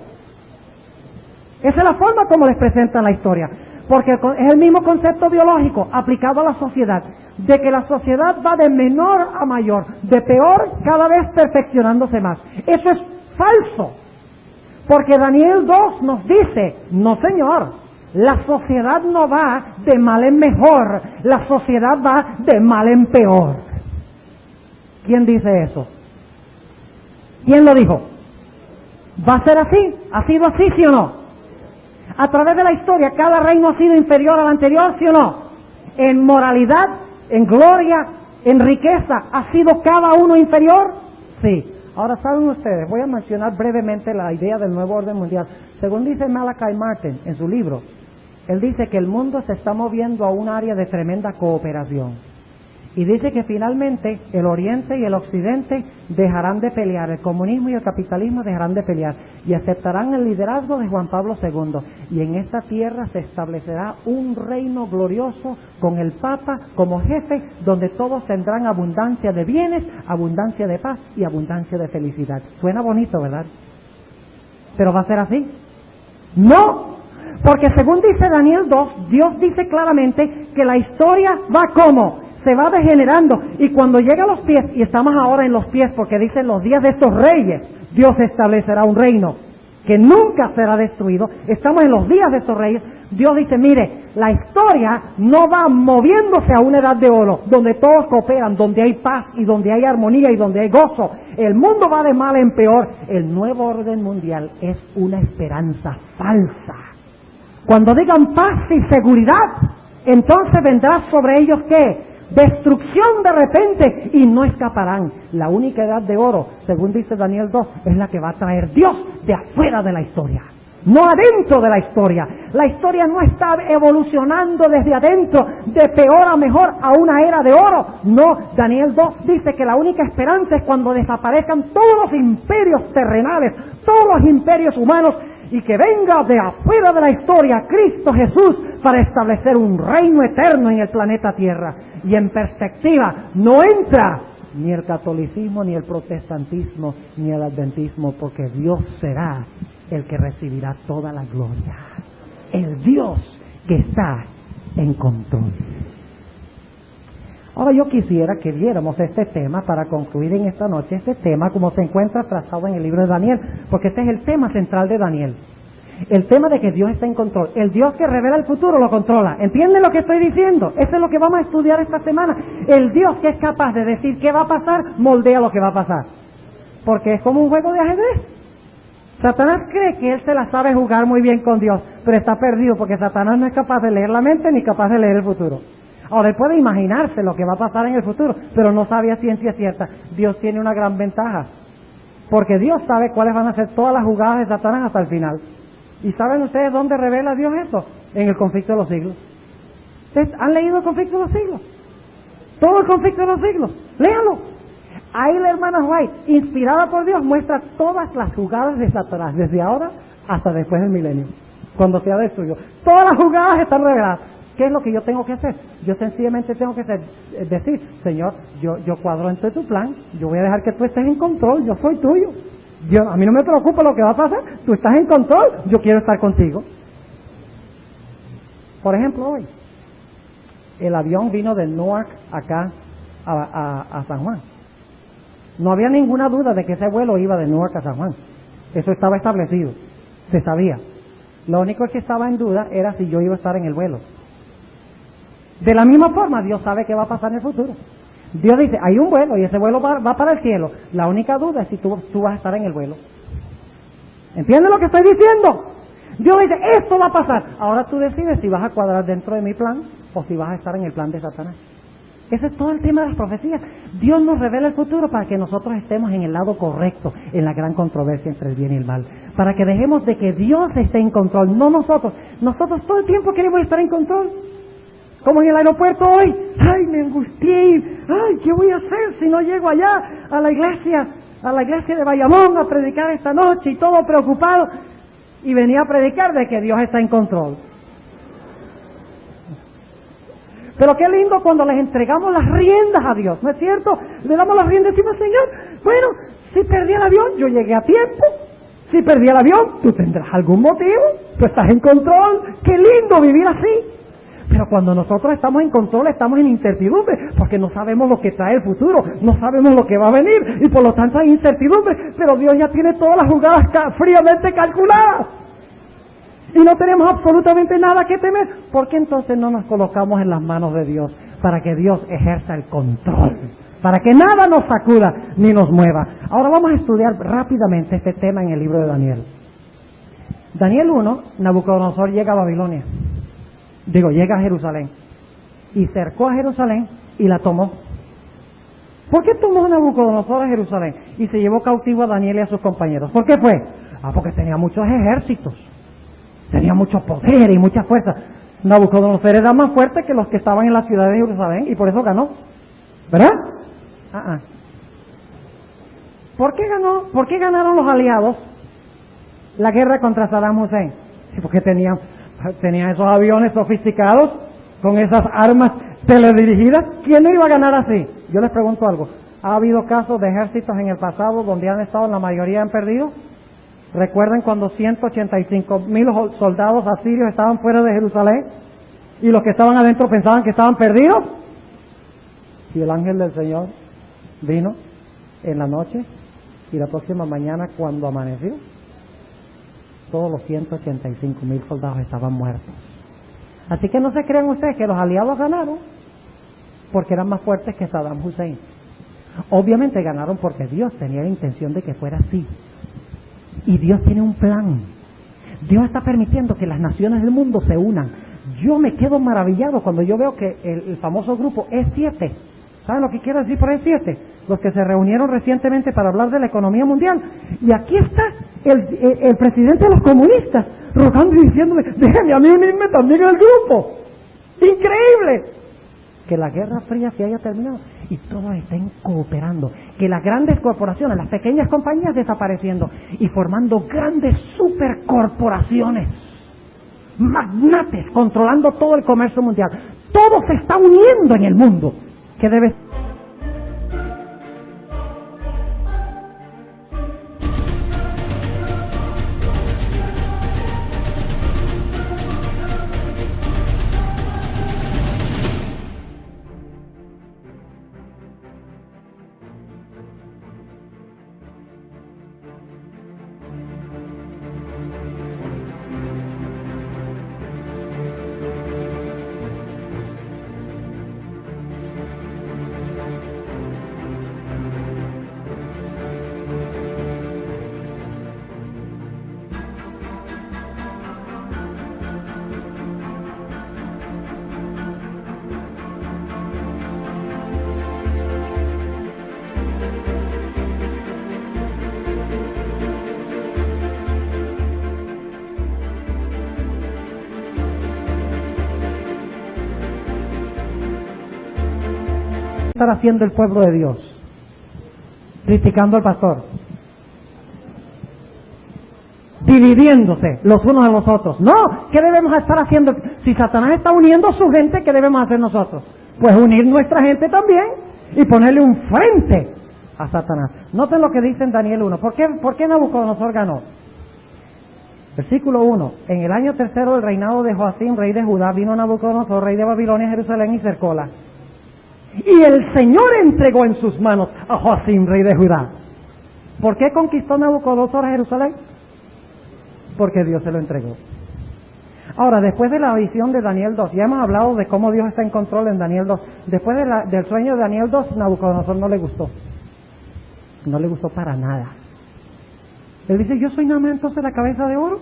Esa es la forma como les presentan la historia, porque es el mismo concepto biológico aplicado a la sociedad, de que la sociedad va de menor a mayor, de peor cada vez perfeccionándose más. Eso es falso, porque Daniel 2 nos dice, no señor, la sociedad no va de mal en mejor, la sociedad va de mal en peor. ¿Quién dice eso? ¿Quién lo dijo? ¿Va a ser así? ¿Ha sido así, sí o no? A través de la historia, cada reino ha sido inferior al anterior, ¿sí o no? En moralidad, en gloria, en riqueza, ¿ha sido cada uno inferior? Sí. Ahora, ¿saben ustedes? Voy a mencionar brevemente la idea del nuevo orden mundial. Según dice Malachi Martin en su libro, él dice que el mundo se está moviendo a un área de tremenda cooperación. Y dice que finalmente el Oriente y el Occidente dejarán de pelear, el comunismo y el capitalismo dejarán de pelear y aceptarán el liderazgo de Juan Pablo II. Y en esta tierra se establecerá un reino glorioso con el Papa como jefe, donde todos tendrán abundancia de bienes, abundancia de paz y abundancia de felicidad. Suena bonito, ¿verdad? ¿Pero va a ser así? ¡No! Porque según dice Daniel 2, Dios dice claramente que la historia va como se va degenerando, y cuando llega a los pies, y estamos ahora en los pies porque dicen los días de estos reyes, Dios establecerá un reino que nunca será destruido. Estamos en los días de estos reyes. Dios dice, mire, la historia no va moviéndose a una edad de oro, donde todos cooperan, donde hay paz y donde hay armonía y donde hay gozo. El mundo va de mal en peor. El nuevo orden mundial es una esperanza falsa. Cuando digan paz y seguridad, entonces vendrá sobre ellos ¿qué? Destrucción de repente, y no escaparán. La única edad de oro, según dice Daniel 2, es la que va a traer Dios de afuera de la historia, no adentro de la historia. La historia no está evolucionando desde adentro, de peor a mejor, a una era de oro. No, Daniel 2 dice que la única esperanza es cuando desaparezcan todos los imperios terrenales, todos los imperios humanos, y que venga de afuera de la historia Cristo Jesús para establecer un reino eterno en el planeta Tierra. Y en perspectiva no entra ni el catolicismo, ni el protestantismo, ni el adventismo, porque Dios será el que recibirá toda la gloria. El Dios que está en control. Ahora yo quisiera que viéramos este tema para concluir en esta noche, este tema como se encuentra trazado en el libro de Daniel, porque este es el tema central de Daniel. El tema de que Dios está en control. El Dios que revela el futuro lo controla. ¿Entienden lo que estoy diciendo? Eso es lo que vamos a estudiar esta semana. El Dios que es capaz de decir qué va a pasar, moldea lo que va a pasar. Porque es como un juego de ajedrez. Satanás cree que él se la sabe jugar muy bien con Dios, pero está perdido porque Satanás no es capaz de leer la mente ni capaz de leer el futuro. Ahora, él puede imaginarse lo que va a pasar en el futuro, pero no sabe a ciencia cierta. Dios tiene una gran ventaja, porque Dios sabe cuáles van a ser todas las jugadas de Satanás hasta el final. ¿Y saben ustedes dónde revela Dios eso? En el conflicto de los siglos. ¿Ustedes han leído el conflicto de los siglos? Todo el conflicto de los siglos. Léalo. Ahí la hermana White, inspirada por Dios, muestra todas las jugadas de Satanás, desde ahora hasta después del milenio, cuando sea destruido. Todas las jugadas están reveladas. ¿Qué es lo que yo tengo que hacer? Yo sencillamente tengo que decir, Señor, yo cuadro entre tu plan, yo voy a dejar que tú estés en control, yo soy tuyo. A mí no me preocupa lo que va a pasar, tú estás en control, yo quiero estar contigo. Por ejemplo, hoy, el avión vino de Newark acá a San Juan. No había ninguna duda de que ese vuelo iba de Newark a San Juan. Eso estaba establecido, se sabía. Lo único que estaba en duda era si yo iba a estar en el vuelo. De la misma forma, Dios sabe qué va a pasar en el futuro. Dios dice, hay un vuelo y ese vuelo va para el cielo. La única duda es si tú vas a estar en el vuelo. ¿Entiendes lo que estoy diciendo? Dios dice, esto va a pasar. Ahora tú decides si vas a cuadrar dentro de mi plan o si vas a estar en el plan de Satanás. Ese es todo el tema de las profecías. Dios nos revela el futuro para que nosotros estemos en el lado correcto, en la gran controversia entre el bien y el mal. Para que dejemos de que Dios esté en control, no nosotros. Nosotros todo el tiempo queremos estar en control. Como en el aeropuerto hoy, ay, me angustié, ay, ¿qué voy a hacer si no llego allá a la iglesia de Bayamón a predicar esta noche y todo preocupado? Y venía a predicar de que Dios está en control. Pero qué lindo cuando les entregamos las riendas a Dios, ¿no es cierto? Le damos las riendas y decimos, Señor, bueno, si perdí el avión, yo llegué a tiempo. Si perdí el avión, tú tendrás algún motivo, tú estás en control. Qué lindo vivir así. Pero cuando nosotros estamos en control, estamos en incertidumbre, porque no sabemos lo que trae el futuro, no sabemos lo que va a venir, y por lo tanto hay incertidumbre, pero Dios ya tiene todas las jugadas fríamente calculadas. Y no tenemos absolutamente nada que temer. ¿Por qué entonces no nos colocamos en las manos de Dios para que Dios ejerza el control? Para que nada nos sacuda ni nos mueva. Ahora vamos a estudiar rápidamente este tema en el libro de Daniel. Daniel 1, Nabucodonosor llega a Babilonia. Llega a Jerusalén. Y cercó a Jerusalén y la tomó. ¿Por qué tomó Nabucodonosor a Jerusalén y se llevó cautivo a Daniel y a sus compañeros? ¿Por qué fue? Porque tenía muchos ejércitos. Tenía mucho poder y mucha fuerza. Nabucodonosor era más fuerte que los que estaban en la ciudad de Jerusalén y por eso ganó. ¿Verdad? ¿Por qué ganó? ¿Por qué ganaron los aliados la guerra contra Saddam Hussein? Sí, porque tenían esos aviones sofisticados con esas armas teledirigidas. ¿Quién no iba a ganar así? Yo les pregunto algo. ¿Ha habido casos de ejércitos en el pasado donde han estado, la mayoría han perdido? ¿Recuerdan cuando 185,000 soldados asirios estaban fuera de Jerusalén y los que estaban adentro pensaban que estaban perdidos? Y el ángel del Señor vino en la noche y la próxima mañana cuando amaneció, todos los 185,000 soldados estaban muertos. Así que no se crean ustedes que los aliados ganaron porque eran más fuertes que Saddam Hussein. Obviamente ganaron porque Dios tenía la intención de que fuera así. Y Dios tiene un plan. Dios está permitiendo que las naciones del mundo se unan. Yo me quedo maravillado cuando yo veo que el famoso grupo E7, ¿saben lo que quiero decir por E7? Los que se reunieron recientemente para hablar de la economía mundial. Y aquí está el presidente de los comunistas rogando y diciéndome, déjame a mí unirme también al grupo. ¡Increíble! Que la Guerra Fría se haya terminado y todos estén cooperando, que las grandes corporaciones, las pequeñas compañías desapareciendo y formando grandes supercorporaciones, magnates, controlando todo el comercio mundial. Todo se está uniendo en el mundo. ¿Qué debe? Estar haciendo el pueblo de Dios, criticando al pastor, dividiéndose los unos a los otros. No, ¿qué debemos estar haciendo? Si Satanás está uniendo a su gente, ¿qué debemos hacer nosotros? Pues unir nuestra gente también y ponerle un frente a Satanás. Noten lo que dice en Daniel 1. ¿Por qué Nabucodonosor ganó? Versículo 1. En el año tercero del reinado de Joacim, rey de Judá, vino Nabucodonosor, rey de Babilonia, a Jerusalén y cercóla. Y el Señor entregó en sus manos a Joacim, rey de Judá. ¿Por qué conquistó Nabucodonosor a Jerusalén? Porque Dios se lo entregó. Ahora, después de la visión de Daniel 2, ya hemos hablado de cómo Dios está en control en Daniel 2. Después del sueño de Daniel 2, Nabucodonosor no le gustó. No le gustó para nada. Él dice, yo soy nada más entonces la cabeza de oro.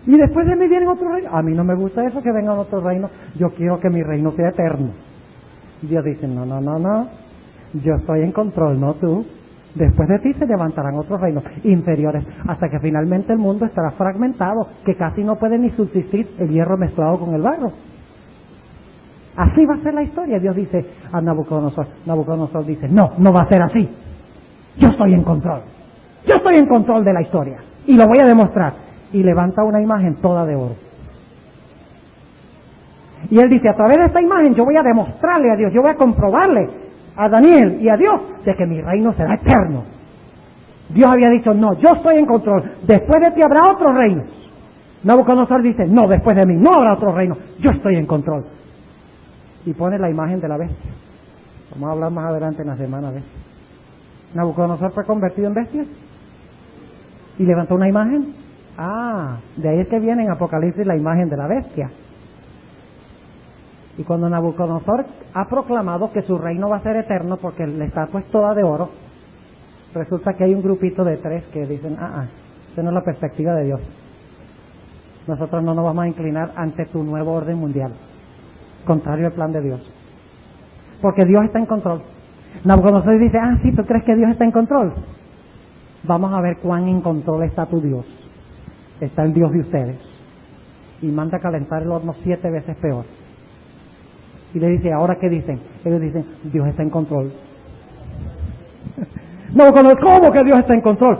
Y después de mí vienen otros reinos. A mí no me gusta eso que vengan otros reinos. Yo quiero que mi reino sea eterno. Dios dice, no, yo estoy en control, no tú. Después de ti se levantarán otros reinos inferiores, hasta que finalmente el mundo estará fragmentado, que casi no puede ni subsistir el hierro mezclado con el barro. Así va a ser la historia. Dios dice a Nabucodonosor. Nabucodonosor dice, no, no va a ser así. Yo estoy en control. Yo estoy en control de la historia. Y lo voy a demostrar. Y levanta una imagen toda de oro. Y él dice, a través de esta imagen yo voy a demostrarle a Dios, yo voy a comprobarle a Daniel y a Dios de que mi reino será eterno. Dios había dicho, no, yo estoy en control. Después de ti habrá otros reinos. Nabucodonosor dice, no, después de mí no habrá otro reino. Yo estoy en control. Y pone la imagen de la bestia. Vamos a hablar más adelante en la semana de eso. Nabucodonosor fue convertido en bestia y levantó una imagen. De ahí es que viene en Apocalipsis la imagen de la bestia. Y cuando Nabucodonosor ha proclamado que su reino va a ser eterno porque la estatua es toda de oro, resulta que hay un grupito de 3 que dicen, esa no es la perspectiva de Dios. Nosotros no nos vamos a inclinar ante tu nuevo orden mundial, contrario al plan de Dios. Porque Dios está en control. Nabucodonosor dice, sí, ¿tú crees que Dios está en control? Vamos a ver cuán en control está tu Dios. Está el Dios de ustedes. Y manda a calentar el horno 7 veces peor. Y le dice, ¿ahora qué dicen? Ellos dicen, Dios está en control. ¿Cómo que Dios está en control?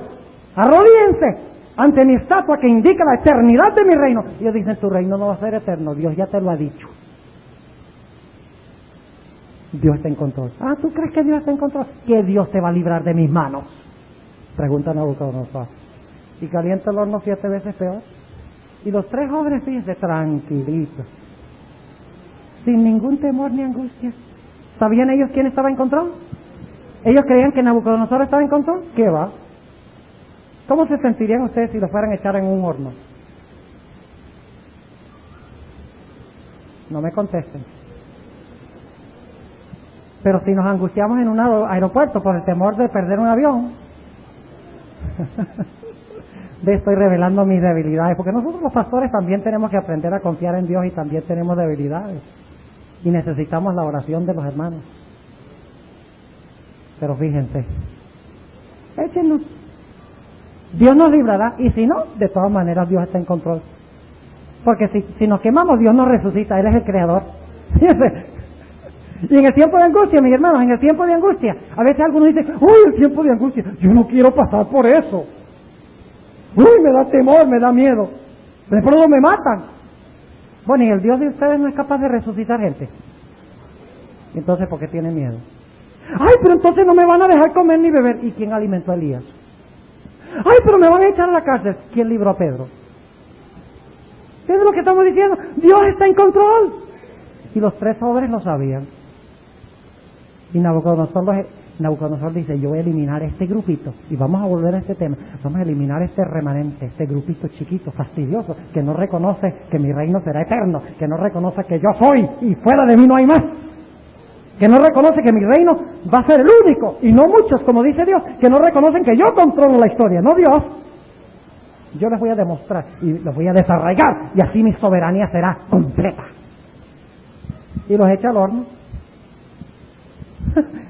Arrodíllense ante mi estatua que indica la eternidad de mi reino. Y ellos dicen, tu reino no va a ser eterno, Dios ya te lo ha dicho. Dios está en control. ¿Tú crees que Dios está en control? ¿Que Dios te va a librar de mis manos? Pregunta Nabucodonosor. Y calienta el horno 7 veces peor. Y los 3 jóvenes, fíjense, tranquilitos, sin ningún temor ni angustia. ¿Sabían ellos quién estaba en control? ¿Ellos creían que Nabucodonosor estaba en control? ¿Qué va? ¿Cómo se sentirían ustedes si los fueran a echar en un horno? No me contesten. Pero si nos angustiamos en un aeropuerto por el temor de perder un avión, estoy revelando mis debilidades, porque nosotros los pastores también tenemos que aprender a confiar en Dios y también tenemos debilidades y necesitamos la oración de los hermanos. Pero fíjense, échenos, Dios nos librará, y si no, de todas maneras Dios está en control, porque si nos quemamos, Dios nos resucita, Él es el creador. Fíjense. Y en el tiempo de angustia, mis hermanos, en el tiempo de angustia, a veces algunos dicen, el tiempo de angustia, yo no quiero pasar por eso. Me da temor, me da miedo. De pronto me matan. Bueno, ¿y el Dios de ustedes no es capaz de resucitar gente? Entonces, ¿por qué tienen miedo? Pero entonces no me van a dejar comer ni beber. ¿Y quién alimentó a Elías? Pero me van a echar a la cárcel. ¿Quién libró a Pedro? Eso es lo que estamos diciendo. Dios está en control. Y los 3 jóvenes lo sabían. Y Nabucodonosor dice, yo voy a eliminar este grupito, y vamos a volver a este tema, vamos a eliminar este remanente, este grupito chiquito, fastidioso, que no reconoce que mi reino será eterno, que no reconoce que yo soy, y fuera de mí no hay más, que no reconoce que mi reino va a ser el único, y no muchos, como dice Dios, que no reconocen que yo controlo la historia, no Dios. Yo les voy a demostrar, y los voy a desarraigar, y así mi soberanía será completa. Y los echa al horno.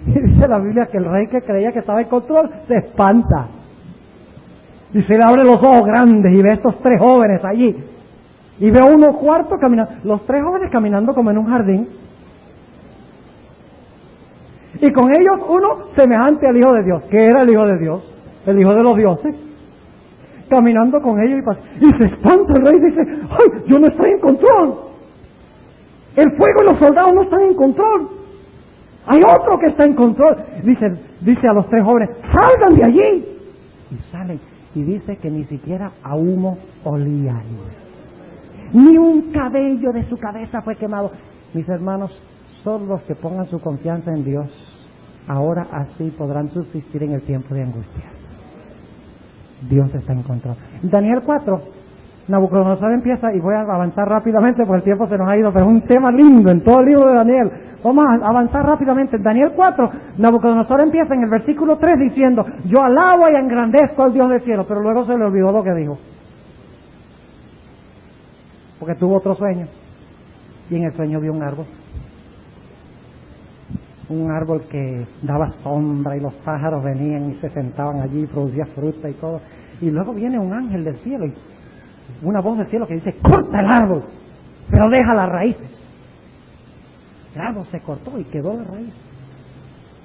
Y dice la Biblia que el rey que creía que estaba en control se espanta y se le abre los ojos grandes y ve a estos 3 jóvenes allí y ve a uno cuarto caminando, los 3 jóvenes caminando como en un jardín, y con ellos uno semejante al Hijo de Dios, que era el Hijo de Dios, el Hijo de los dioses, caminando con ellos, y se espanta el rey y dice, yo no estoy en control, el fuego y los soldados no están en control, hay otro que está en control. Dice a los 3 jóvenes, salgan de allí. Y salen. Y dice que ni siquiera a humo olían. Ni un cabello de su cabeza fue quemado. Mis hermanos, solo los que pongan su confianza en Dios, ahora así podrán subsistir en el tiempo de angustia. Dios está en control. Daniel 4, Nabucodonosor empieza, y voy a avanzar rápidamente porque el tiempo se nos ha ido, pero es un tema lindo en todo el libro de Daniel. Vamos a avanzar rápidamente. En Daniel 4, Nabucodonosor empieza en el versículo 3 diciendo, yo alabo y engrandezco al Dios del cielo, pero luego se le olvidó lo que dijo, porque tuvo otro sueño, y en el sueño vio un árbol que daba sombra, y los pájaros venían y se sentaban allí y producía fruta y todo, y luego viene un ángel del cielo y una voz del cielo que dice, corta el árbol, pero deja las raíces. Claro, se cortó y quedó la raíz.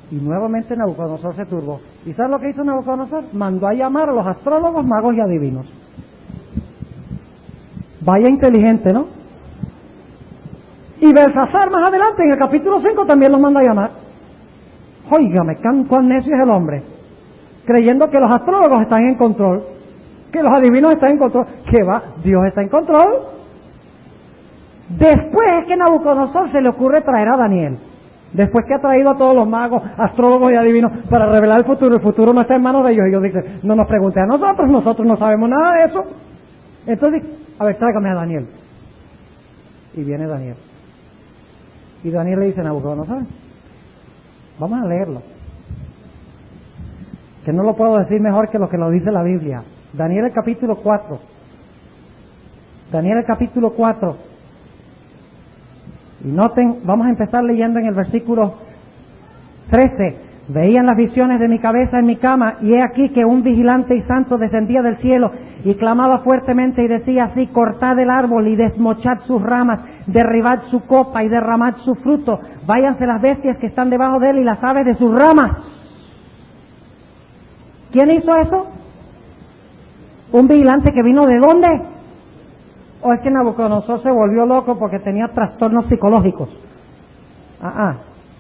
Y nuevamente Nabucodonosor se turbó. ¿Y sabes lo que hizo Nabucodonosor? Mandó a llamar a los astrólogos, magos y adivinos. Vaya inteligente, ¿no? Y Belsasar más adelante, en el capítulo 5, también los manda a llamar. Óigame, cuán necio es el hombre, creyendo que los astrólogos están en control, que los adivinos están en control. ¿Qué va? Dios está en control. Después es que a Nabucodonosor se le ocurre traer a Daniel. Después que ha traído a todos los magos, astrólogos y adivinos para revelar el futuro no está en manos de ellos. Ellos dicen, no nos pregunten a nosotros no sabemos nada de eso. Entonces, a ver, tráigame a Daniel. Y viene Daniel. Y Daniel le dice a Nabucodonosor, vamos a leerlo. Que no lo puedo decir mejor que lo dice la Biblia. Daniel el capítulo 4. Daniel el capítulo 4. Y noten, vamos a empezar leyendo en el versículo 13. Veían las visiones de mi cabeza en mi cama, y he aquí que un vigilante y santo descendía del cielo y clamaba fuertemente y decía así: cortad el árbol y desmochad sus ramas, derribad su copa y derramad su fruto, váyanse las bestias que están debajo de él y las aves de sus ramas. ¿Quién hizo eso? ¿Un vigilante que vino de dónde? ¿O es que Nabucodonosor se volvió loco porque tenía trastornos psicológicos?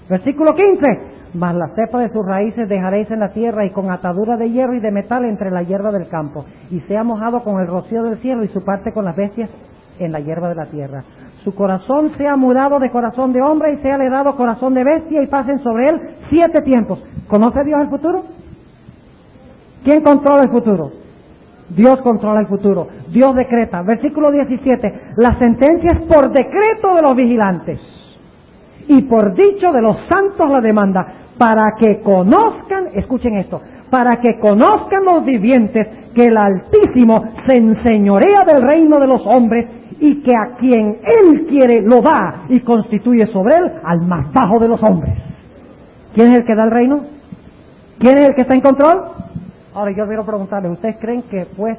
Versículo 15. Mas la cepa de sus raíces dejaréis en la tierra, y con atadura de hierro y de metal entre la hierba del campo, y sea mojado con el rocío del cielo, y su parte con las bestias en la hierba de la tierra. Su corazón sea mudado de corazón de hombre, y sea le dado corazón de bestia, y pasen sobre él 7 tiempos. ¿Conoce Dios el futuro? ¿Quién controla el futuro? Dios controla el futuro. Dios decreta. Versículo 17. La sentencia es por decreto de los vigilantes, y por dicho de los santos la demanda, para que conozcan, escuchen esto, para que conozcan los vivientes que el Altísimo se enseñorea del reino de los hombres, y que a quien Él quiere lo da, y constituye sobre él al más bajo de los hombres. ¿Quién es el que da el reino? ¿Quién es el que está en control? Ahora yo quiero preguntarles, ¿ustedes creen que fue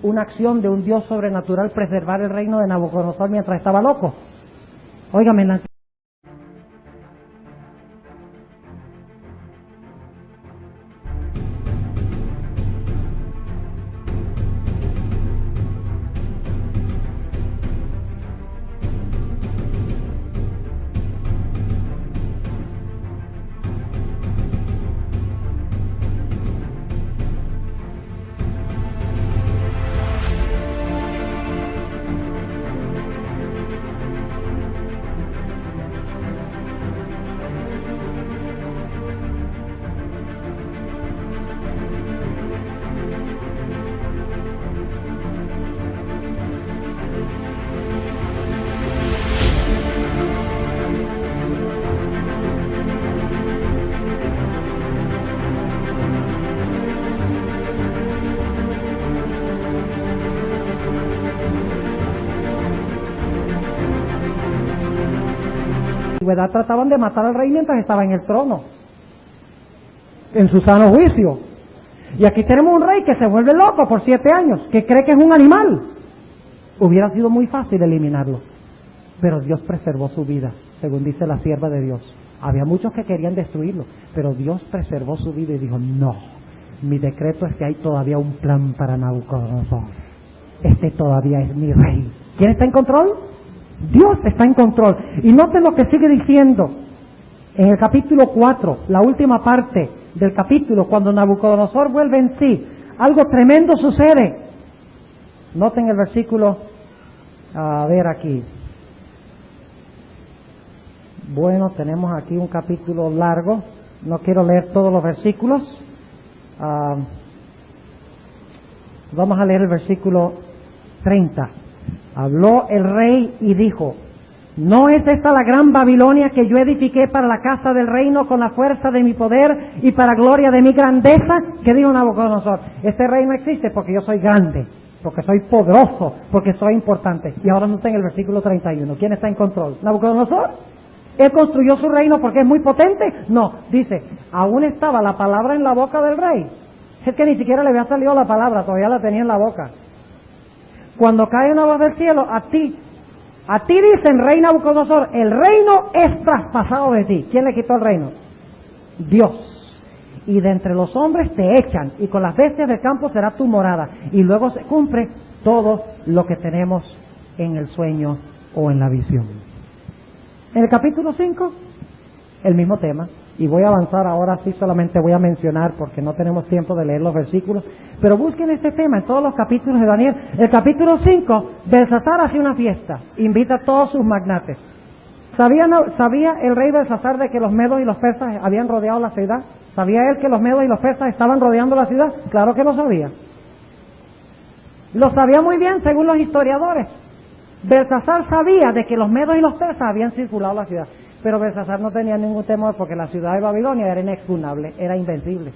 una acción de un Dios sobrenatural preservar el reino de Nabucodonosor mientras estaba loco? Óigame, Nancy. Trataban de matar al rey mientras estaba en el trono, en su sano juicio. Y aquí tenemos un rey que se vuelve loco por 7 años, que cree que es un animal. Hubiera sido muy fácil eliminarlo, pero Dios preservó su vida, según dice la sierva de Dios. Había muchos que querían destruirlo, pero Dios preservó su vida y dijo: no, mi decreto es que hay todavía un plan para Nabucodonosor. Este todavía es mi rey. ¿Quién está en control? Dios está en control. Y noten lo que sigue diciendo en el capítulo 4, la última parte del capítulo, cuando Nabucodonosor vuelve en sí, algo tremendo sucede. Noten el versículo, a ver aquí. Bueno, tenemos aquí un capítulo largo, no quiero leer todos los versículos. Vamos a leer el versículo 30. Habló el rey y dijo: ¿no es esta la gran Babilonia que yo edifiqué para la casa del reino con la fuerza de mi poder y para gloria de mi grandeza? ¿Qué dijo Nabucodonosor? Este reino existe porque yo soy grande, porque soy poderoso, porque soy importante. Y ahora no está en el versículo 31. ¿Quién está en control? ¿Nabucodonosor? ¿Él construyó su reino porque es muy potente? No, dice, aún estaba la palabra en la boca del rey. Es que ni siquiera le había salido la palabra, todavía la tenía en la boca. Cuando cae una voz del cielo, a ti A ti dicen, rey Nabucodonosor, el reino es traspasado de ti. ¿Quién le quitó el reino? Dios. Y de entre los hombres te echan, y con las bestias del campo será tu morada. Y luego se cumple todo lo que tenemos en el sueño o en la visión. En el capítulo 5, el mismo tema. Y voy a avanzar ahora, sí solamente voy a mencionar, porque no tenemos tiempo de leer los versículos, pero busquen este tema en todos los capítulos de Daniel. El capítulo 5, Belsasar hace una fiesta, invita a todos sus magnates. ¿Sabía el rey Belsasar de que los medos y los persas habían rodeado la ciudad? ¿Sabía él que los medos y los persas estaban rodeando la ciudad? Claro que lo sabía. Lo sabía muy bien según los historiadores. Belsasar sabía de que los medos y los persas habían circulado la ciudad, pero Belsasar no tenía ningún temor porque la ciudad de Babilonia era inexpugnable, era invencible.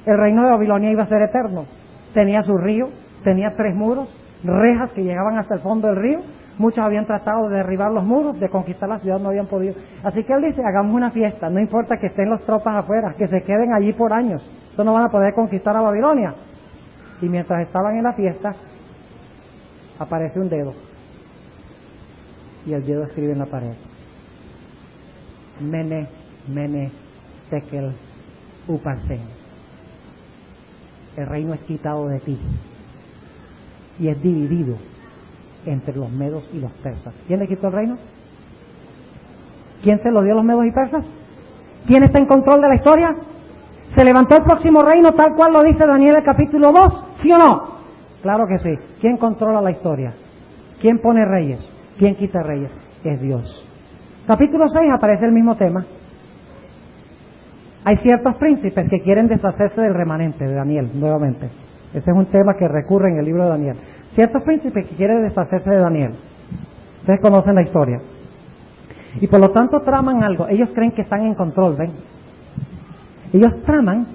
El reino de Babilonia iba a ser eterno. Tenía su río, tenía 3 muros, rejas que llegaban hasta el fondo del río. Muchos habían tratado de derribar los muros, de conquistar la ciudad, no habían podido. Así que él dice, hagamos una fiesta, no importa que estén las tropas afuera, que se queden allí por años. Entonces no van a poder conquistar a Babilonia. Y mientras estaban en la fiesta, aparece un dedo. Y el dedo escribe en la pared: Mene, Mene, Tekel, Uparsen. El reino es quitado de ti y es dividido entre los medos y los persas. ¿Quién le quitó el reino? ¿Quién se lo dio a los medos y persas? ¿Quién está en control de la historia? ¿Se levantó el próximo reino tal cual lo dice Daniel el capítulo 2? ¿Sí o no? Claro que sí. ¿Quién controla la historia? ¿Quién pone reyes? ¿Quién quita reyes? Es Dios. Capítulo 6 aparece el mismo tema. Hay ciertos príncipes que quieren deshacerse del remanente de Daniel, nuevamente. Ese es un tema que recurre en el libro de Daniel. Ciertos príncipes que quieren deshacerse de Daniel. Ustedes conocen la historia. Y por lo tanto traman algo. Ellos creen que están en control, ¿ven? Ellos traman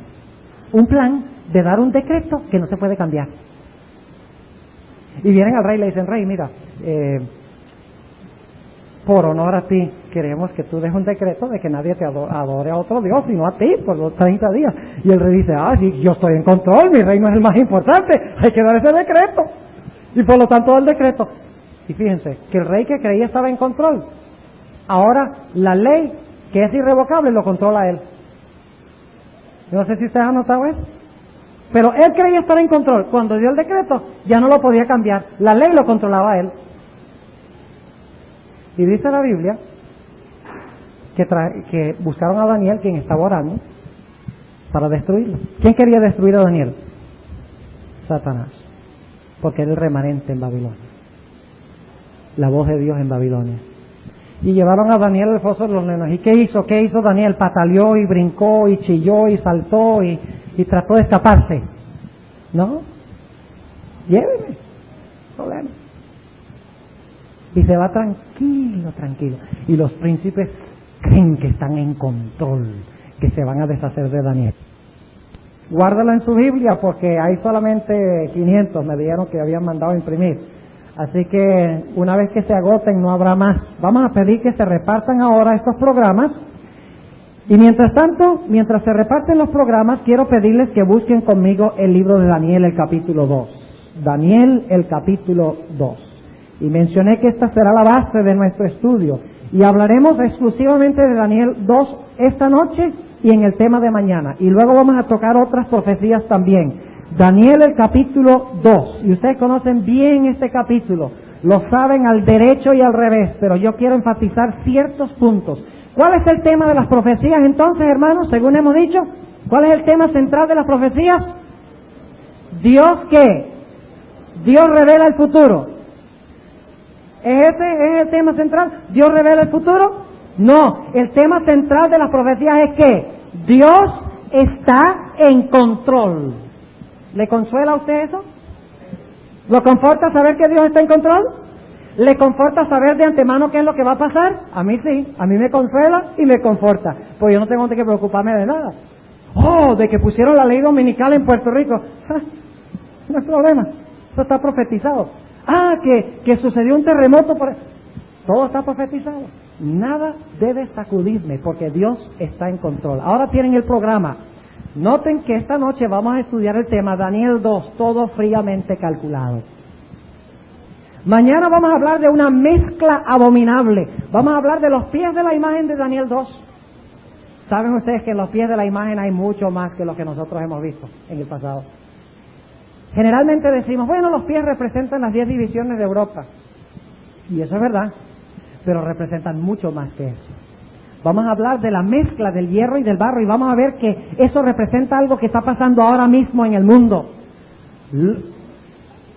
un plan de dar un decreto que no se puede cambiar. Y vienen al rey y le dicen: rey, mira, por honor a ti, queremos que tú des un decreto de que nadie te adore a otro Dios, sino a ti, por los 30 días. Y el rey dice: sí, yo estoy en control, mi reino es el más importante, hay que dar ese decreto. Y por lo tanto da el decreto. Y fíjense, que el rey que creía estaba en control, ahora la ley, que es irrevocable, lo controla él. Yo no sé si ustedes han notado eso. Pero él creía estar en control. Cuando dio el decreto, ya no lo podía cambiar. La ley lo controlaba a él. Y dice la Biblia que buscaron a Daniel, quien estaba orando, para destruirlo. ¿Quién quería destruir a Daniel? Satanás. Porque era el remanente en Babilonia. La voz de Dios en Babilonia. Y llevaron a Daniel al foso de los leones. ¿Y qué hizo? ¿Qué hizo Daniel? Pataleó y brincó y chilló y saltó y trató de escaparse. ¿No? Lléveme. Problema. Y se va tranquilo, tranquilo. Y los príncipes creen que están en control, que se van a deshacer de Daniel. Guárdalo en su Biblia porque hay solamente 500, me dijeron que habían mandado a imprimir. Así que una vez que se agoten no habrá más. Vamos a pedir que se repartan ahora estos programas. Y mientras tanto, mientras se reparten los programas, quiero pedirles que busquen conmigo el libro de Daniel, el capítulo 2. Daniel, el capítulo 2. Y mencioné que esta será la base de nuestro estudio. Y hablaremos exclusivamente de Daniel 2 esta noche y en el tema de mañana. Y luego vamos a tocar otras profecías también. Daniel, el capítulo 2. Y ustedes conocen bien este capítulo. Lo saben al derecho y al revés. Pero yo quiero enfatizar ciertos puntos. ¿Cuál es el tema de las profecías entonces, hermanos? Según hemos dicho, ¿cuál es el tema central de las profecías? ¿Dios qué? Dios revela el futuro. ¿Es el tema central? ¿Dios revela el futuro? No, el tema central de las profecías es que Dios está en control. ¿Le consuela a usted eso? ¿Lo conforta saber que Dios está en control? ¿Le conforta saber de antemano qué es lo que va a pasar? A mí sí, a mí me consuela y me conforta, pues yo no tengo que preocuparme de nada. De que pusieron la ley dominical en Puerto Rico, no hay problema, eso está profetizado. Que sucedió un terremoto, todo está profetizado. Nada debe sacudirme porque Dios está en control. Ahora tienen el programa. Noten que esta noche vamos a estudiar el tema Daniel 2, todo fríamente calculado. Mañana vamos a hablar de una mezcla abominable. Vamos a hablar de los pies de la imagen de Daniel 2. Saben ustedes que en los pies de la imagen hay mucho más que lo que nosotros hemos visto en el pasado. Generalmente decimos, bueno, los pies representan las 10 divisiones de Europa. Y eso es verdad, pero representan mucho más que eso. Vamos a hablar de la mezcla del hierro y del barro y vamos a ver que eso representa algo que está pasando ahora mismo en el mundo.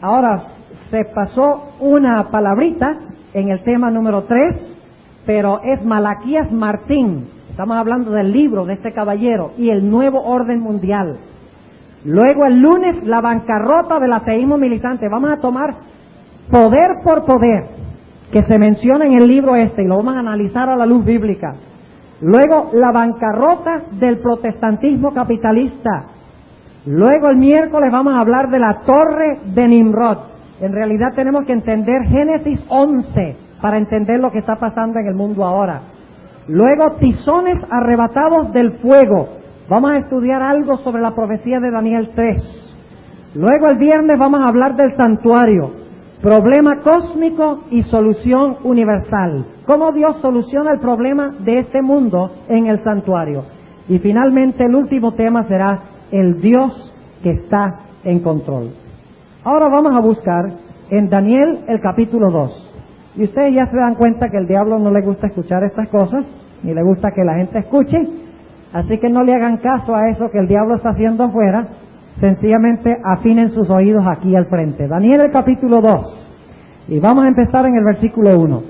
Ahora, se pasó una palabrita en el tema número 3, pero es Malaquías Martín. Estamos hablando del libro de este caballero y el nuevo orden mundial. Luego el lunes, la bancarrota del ateísmo militante. Vamos a tomar poder por poder que se menciona en el libro este y lo vamos a analizar a la luz bíblica. Luego la bancarrota del protestantismo capitalista. Luego el miércoles vamos a hablar de la torre de Nimrod. En realidad tenemos que entender Génesis 11 para entender lo que está pasando en el mundo ahora. Luego tizones arrebatados del fuego. Vamos a estudiar algo sobre la profecía de Daniel 3. Luego el viernes vamos a hablar del santuario, problema cósmico y solución universal. Cómo Dios soluciona el problema de este mundo en el santuario. Y finalmente el último tema será el Dios que está en control. Ahora vamos a buscar en Daniel el capítulo 2. Y ustedes ya se dan cuenta que al diablo no le gusta escuchar estas cosas, ni le gusta que la gente escuche. Así que no le hagan caso a eso que el diablo está haciendo afuera. Sencillamente afinen sus oídos aquí al frente. Daniel el capítulo 2. Y vamos a empezar en el versículo 1.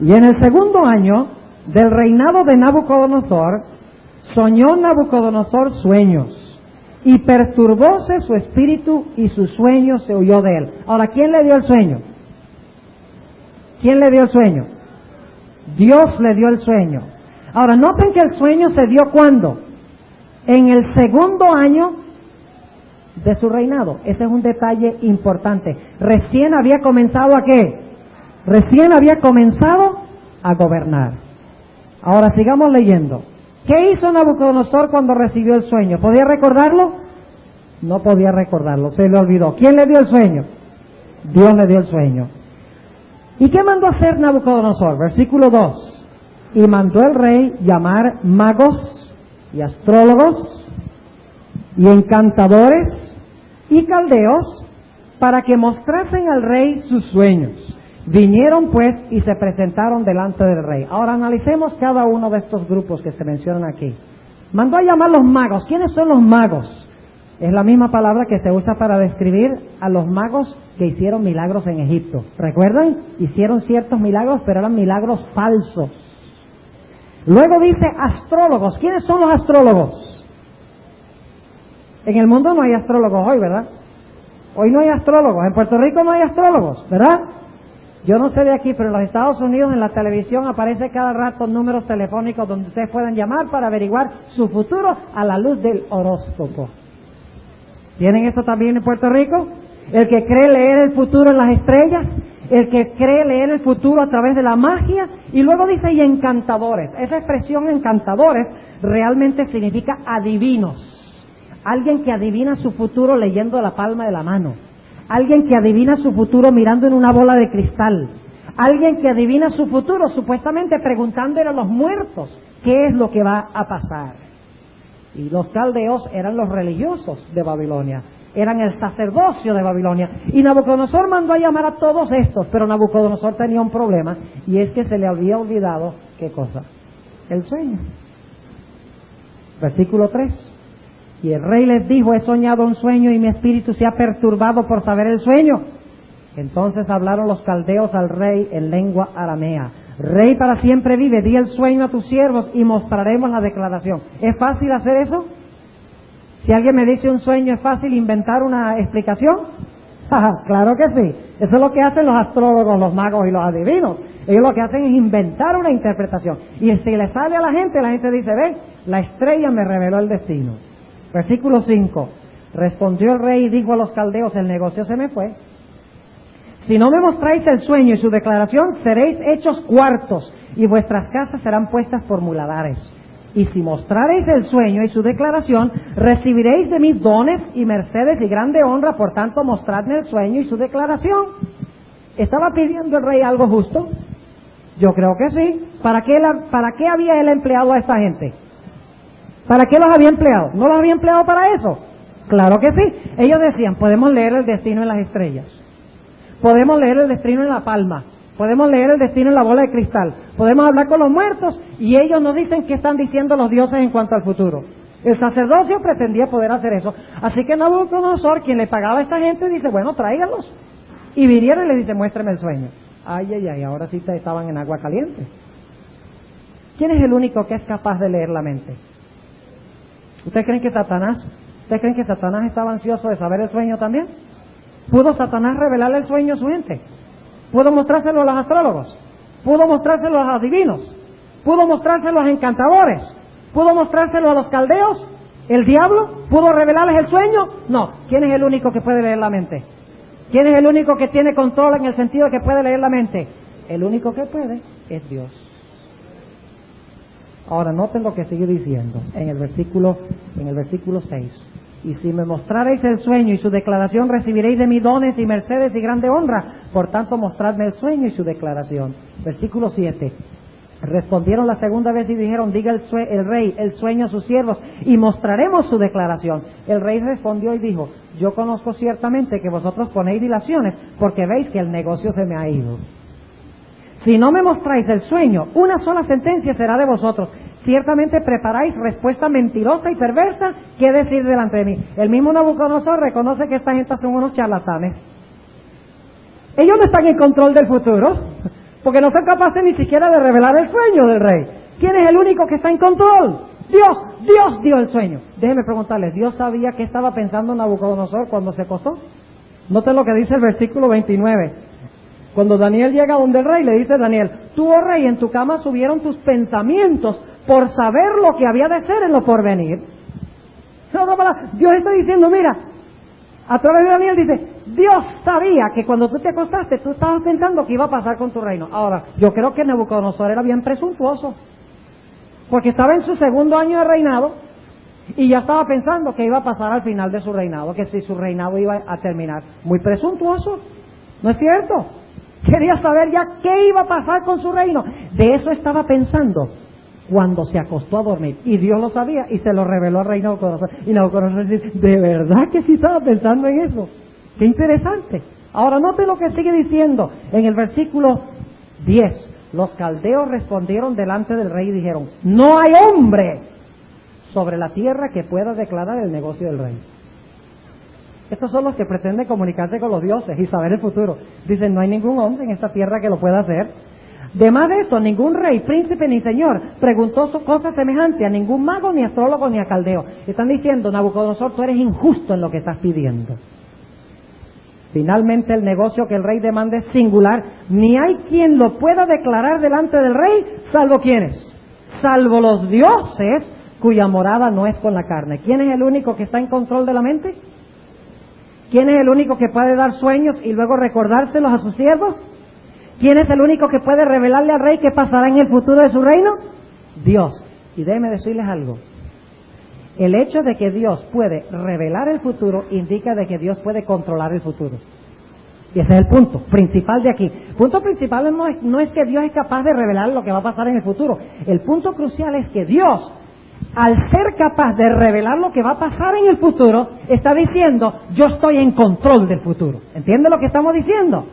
Y en el segundo año del reinado de Nabucodonosor, soñó Nabucodonosor sueños. Y perturbóse su espíritu y su sueño se huyó de él. Ahora, ¿quién le dio el sueño? ¿Quién le dio el sueño? Dios le dio el sueño. Ahora, noten que el sueño se dio ¿cuándo? En el segundo año de su reinado. Ese es un detalle importante. Recién había comenzado ¿a qué? Recién había comenzado a gobernar. Ahora sigamos leyendo. ¿Qué hizo Nabucodonosor cuando recibió el sueño? ¿Podía recordarlo? No podía recordarlo, se le olvidó. ¿Quién le dio el sueño? Dios le dio el sueño. ¿Y qué mandó a hacer Nabucodonosor? Versículo 2. Y mandó el rey llamar magos y astrólogos y encantadores y caldeos para que mostrasen al rey sus sueños. Vinieron pues y se presentaron delante del rey. Ahora analicemos cada uno de estos grupos que se mencionan aquí. Mandó a llamar los magos. ¿Quiénes son los magos? Es la misma palabra que se usa para describir a los magos que hicieron milagros en Egipto. ¿Recuerdan? Hicieron ciertos milagros, pero eran milagros falsos. Luego dice astrólogos. ¿Quiénes son los astrólogos? En el mundo no hay astrólogos hoy, ¿verdad? Hoy no hay astrólogos. En Puerto Rico no hay astrólogos, ¿verdad? Yo no sé de aquí, pero en los Estados Unidos en la televisión aparece cada rato números telefónicos donde ustedes pueden llamar para averiguar su futuro a la luz del horóscopo. ¿Tienen eso también en Puerto Rico? El que cree leer el futuro en las estrellas, el que cree leer el futuro a través de la magia, y luego dice y encantadores. Esa expresión encantadores realmente significa adivinos. Alguien que adivina su futuro leyendo la palma de la mano. Alguien que adivina su futuro mirando en una bola de cristal. Alguien que adivina su futuro supuestamente preguntándole a los muertos qué es lo que va a pasar. Y los caldeos eran los religiosos de Babilonia, eran el sacerdocio de Babilonia. Y Nabucodonosor mandó a llamar a todos estos, pero Nabucodonosor tenía un problema, y es que se le había olvidado, ¿qué cosa? El sueño. Versículo 3. Y el rey les dijo, he soñado un sueño y mi espíritu se ha perturbado por saber el sueño. Entonces hablaron los caldeos al rey en lengua aramea. Rey para siempre vive, di el sueño a tus siervos y mostraremos la declaración. ¿Es fácil hacer eso? Si alguien me dice un sueño, ¿es fácil inventar una explicación? Claro que sí. Eso es lo que hacen los astrólogos, los magos y los adivinos. Ellos lo que hacen es inventar una interpretación. Y si le sale a la gente dice, ven, la estrella me reveló el destino. Versículo 5. Respondió el rey y dijo a los caldeos, el negocio se me fue. Si no me mostráis el sueño y su declaración, seréis hechos cuartos y vuestras casas serán puestas por muladares. Y si mostraréis el sueño y su declaración, recibiréis de mis dones y mercedes y grande honra, por tanto mostradme el sueño y su declaración. ¿Estaba pidiendo el rey algo justo? Yo creo que sí. ¿Para qué había él empleado a esta gente? ¿Para qué los había empleado? ¿No los había empleado para eso? Claro que sí. Ellos decían, podemos leer el destino en las estrellas, podemos leer el destino en la palma, podemos leer el destino en la bola de cristal, podemos hablar con los muertos, y ellos nos dicen qué están diciendo los dioses en cuanto al futuro. El sacerdocio pretendía poder hacer eso. Así que Nabucodonosor, quien le pagaba a esta gente, dice, bueno, tráiganlos. Y vinieron y le dice, muéstrame el sueño. Ay, ay, ay, ahora sí estaban en agua caliente. ¿Quién es el único que es capaz de leer la mente? ¿Ustedes creen que Satanás estaba ansioso de saber el sueño también? ¿Pudo Satanás revelarle el sueño a su gente? ¿Pudo mostrárselo a los astrólogos? ¿Pudo mostrárselo a los adivinos? ¿Pudo mostrárselo a los encantadores? ¿Pudo mostrárselo a los caldeos? ¿El diablo pudo revelarles el sueño? No. ¿Quién es el único que puede leer la mente? ¿Quién es el único que tiene control en el sentido de que puede leer la mente? El único que puede es Dios. Ahora noten lo que sigue diciendo en el versículo 6. Y si me mostrareis el sueño y su declaración, recibiréis de mí dones y mercedes y grande honra. Por tanto, mostradme el sueño y su declaración. Versículo 7. Respondieron la segunda vez y dijeron, diga el rey el sueño a sus siervos y mostraremos su declaración. El rey respondió y dijo, yo conozco ciertamente que vosotros ponéis dilaciones porque veis que el negocio se me ha ido. Si no me mostráis el sueño, una sola sentencia será de vosotros. Ciertamente preparáis respuesta mentirosa y perversa. ¿Qué decir delante de mí? El mismo Nabucodonosor reconoce que esta gente son unos charlatanes. Ellos no están en control del futuro, porque no son capaces ni siquiera de revelar el sueño del rey. ¿Quién es el único que está en control? Dios dio el sueño. Déjenme preguntarles, ¿Dios sabía qué estaba pensando Nabucodonosor cuando se acostó? Noten lo que dice el versículo 29. Cuando Daniel llega donde el rey, le dice Daniel, tú, oh rey, en tu cama subieron tus pensamientos por saber lo que había de ser en lo porvenir. Dios está diciendo, mira, a través de Daniel dice, Dios sabía que cuando tú te acostaste, tú estabas pensando que iba a pasar con tu reino. Ahora, yo creo que Nabucodonosor era bien presuntuoso, porque estaba en su segundo año de reinado y ya estaba pensando que iba a pasar al final de su reinado, que si su reinado iba a terminar. Muy presuntuoso, ¿no es cierto? Quería saber ya qué iba a pasar con su reino. De eso estaba pensando cuando se acostó a dormir. Y Dios lo sabía y se lo reveló al rey Nabucodonosor. Y Nabucodonosor dice, ¿de verdad que sí estaba pensando en eso? ¡Qué interesante! Ahora note lo que sigue diciendo en el versículo 10. Los caldeos respondieron delante del rey y dijeron, no hay hombre sobre la tierra que pueda declarar el negocio del rey. Estos son los que pretenden comunicarse con los dioses y saber el futuro. Dicen, no hay ningún hombre en esta tierra que lo pueda hacer. Además de esto, ningún rey, príncipe ni señor preguntó cosa semejante a ningún mago, ni astrólogo, ni a caldeo. Están diciendo, Nabucodonosor, tú eres injusto en lo que estás pidiendo. Finalmente, el negocio que el rey demanda es singular. Ni hay quien lo pueda declarar delante del rey, salvo ¿quiénes? Salvo los dioses, cuya morada no es con la carne. ¿Quién es el único que está en control de la mente? ¿Quién es el único que puede dar sueños y luego recordárselos a sus siervos? ¿Quién es el único que puede revelarle al rey qué pasará en el futuro de su reino? Dios. Y déjenme decirles algo. El hecho de que Dios puede revelar el futuro indica de que Dios puede controlar el futuro. Y ese es el punto principal de aquí. El punto principal no es que Dios es capaz de revelar lo que va a pasar en el futuro. El punto crucial es que Dios, al ser capaz de revelar lo que va a pasar en el futuro, está diciendo, yo estoy en control del futuro. ¿Entiende lo que estamos diciendo?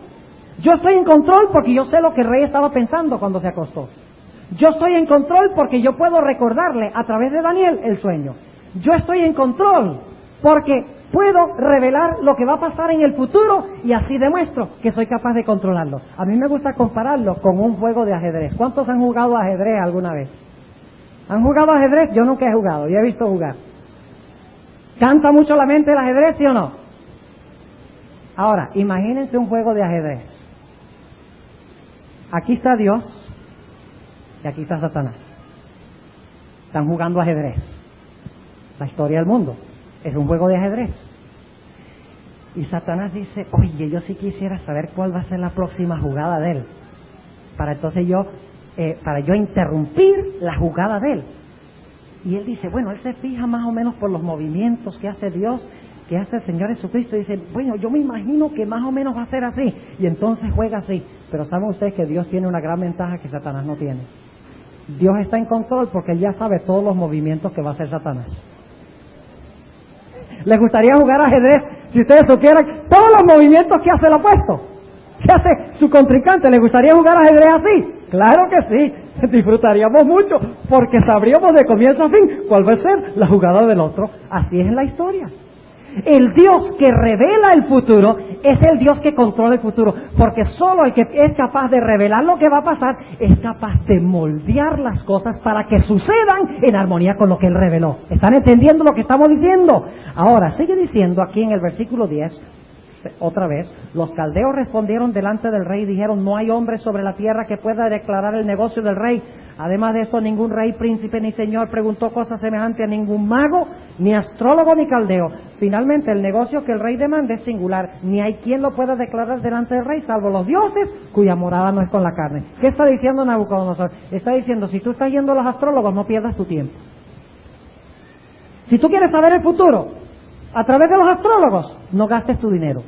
Yo estoy en control porque yo sé lo que el rey estaba pensando cuando se acostó. Yo estoy en control porque yo puedo recordarle a través de Daniel el sueño. Yo estoy en control porque puedo revelar lo que va a pasar en el futuro y así demuestro que soy capaz de controlarlo. A mí me gusta compararlo con un juego de ajedrez. ¿Cuántos han jugado ajedrez alguna vez? ¿Han jugado ajedrez? Yo nunca he jugado, yo he visto jugar. ¿Canta mucho la mente el ajedrez, sí o no? Ahora, imagínense un juego de ajedrez. Aquí está Dios y aquí está Satanás. Están jugando ajedrez. La historia del mundo es un juego de ajedrez. Y Satanás dice, oye, yo sí quisiera saber cuál va a ser la próxima jugada de él. Para entonces para yo interrumpir la jugada de él. Y él dice, bueno, él se fija más o menos por los movimientos que hace Dios ¿qué hace el Señor Jesucristo? Y dice, bueno, yo me imagino que más o menos va a ser así. Y entonces juega así. Pero ¿saben ustedes que Dios tiene una gran ventaja que Satanás no tiene? Dios está en control porque Él ya sabe todos los movimientos que va a hacer Satanás. ¿Les gustaría jugar ajedrez si ustedes supieran todos los movimientos que hace el opuesto? ¿Qué hace su contrincante? ¿Les gustaría jugar ajedrez así? Claro que sí, disfrutaríamos mucho, porque sabríamos de comienzo a fin cuál va a ser la jugada del otro. Así es en la historia. El Dios que revela el futuro es el Dios que controla el futuro, porque solo el que es capaz de revelar lo que va a pasar es capaz de moldear las cosas para que sucedan en armonía con lo que Él reveló. ¿Están entendiendo lo que estamos diciendo? Ahora, sigue diciendo aquí en el versículo 10, otra vez, los caldeos respondieron delante del rey y dijeron, no hay hombre sobre la tierra que pueda declarar el negocio del rey. Además de esto, ningún rey, príncipe ni señor preguntó cosas semejantes a ningún mago, ni astrólogo, ni caldeo. Finalmente, el negocio que el rey demanda es singular. Ni hay quien lo pueda declarar delante del rey, salvo los dioses, cuya morada no es con la carne. ¿Qué está diciendo Nabucodonosor? Está diciendo, si tú estás yendo a los astrólogos, no pierdas tu tiempo. Si tú quieres saber el futuro, a través de los astrólogos, no gastes tu dinero.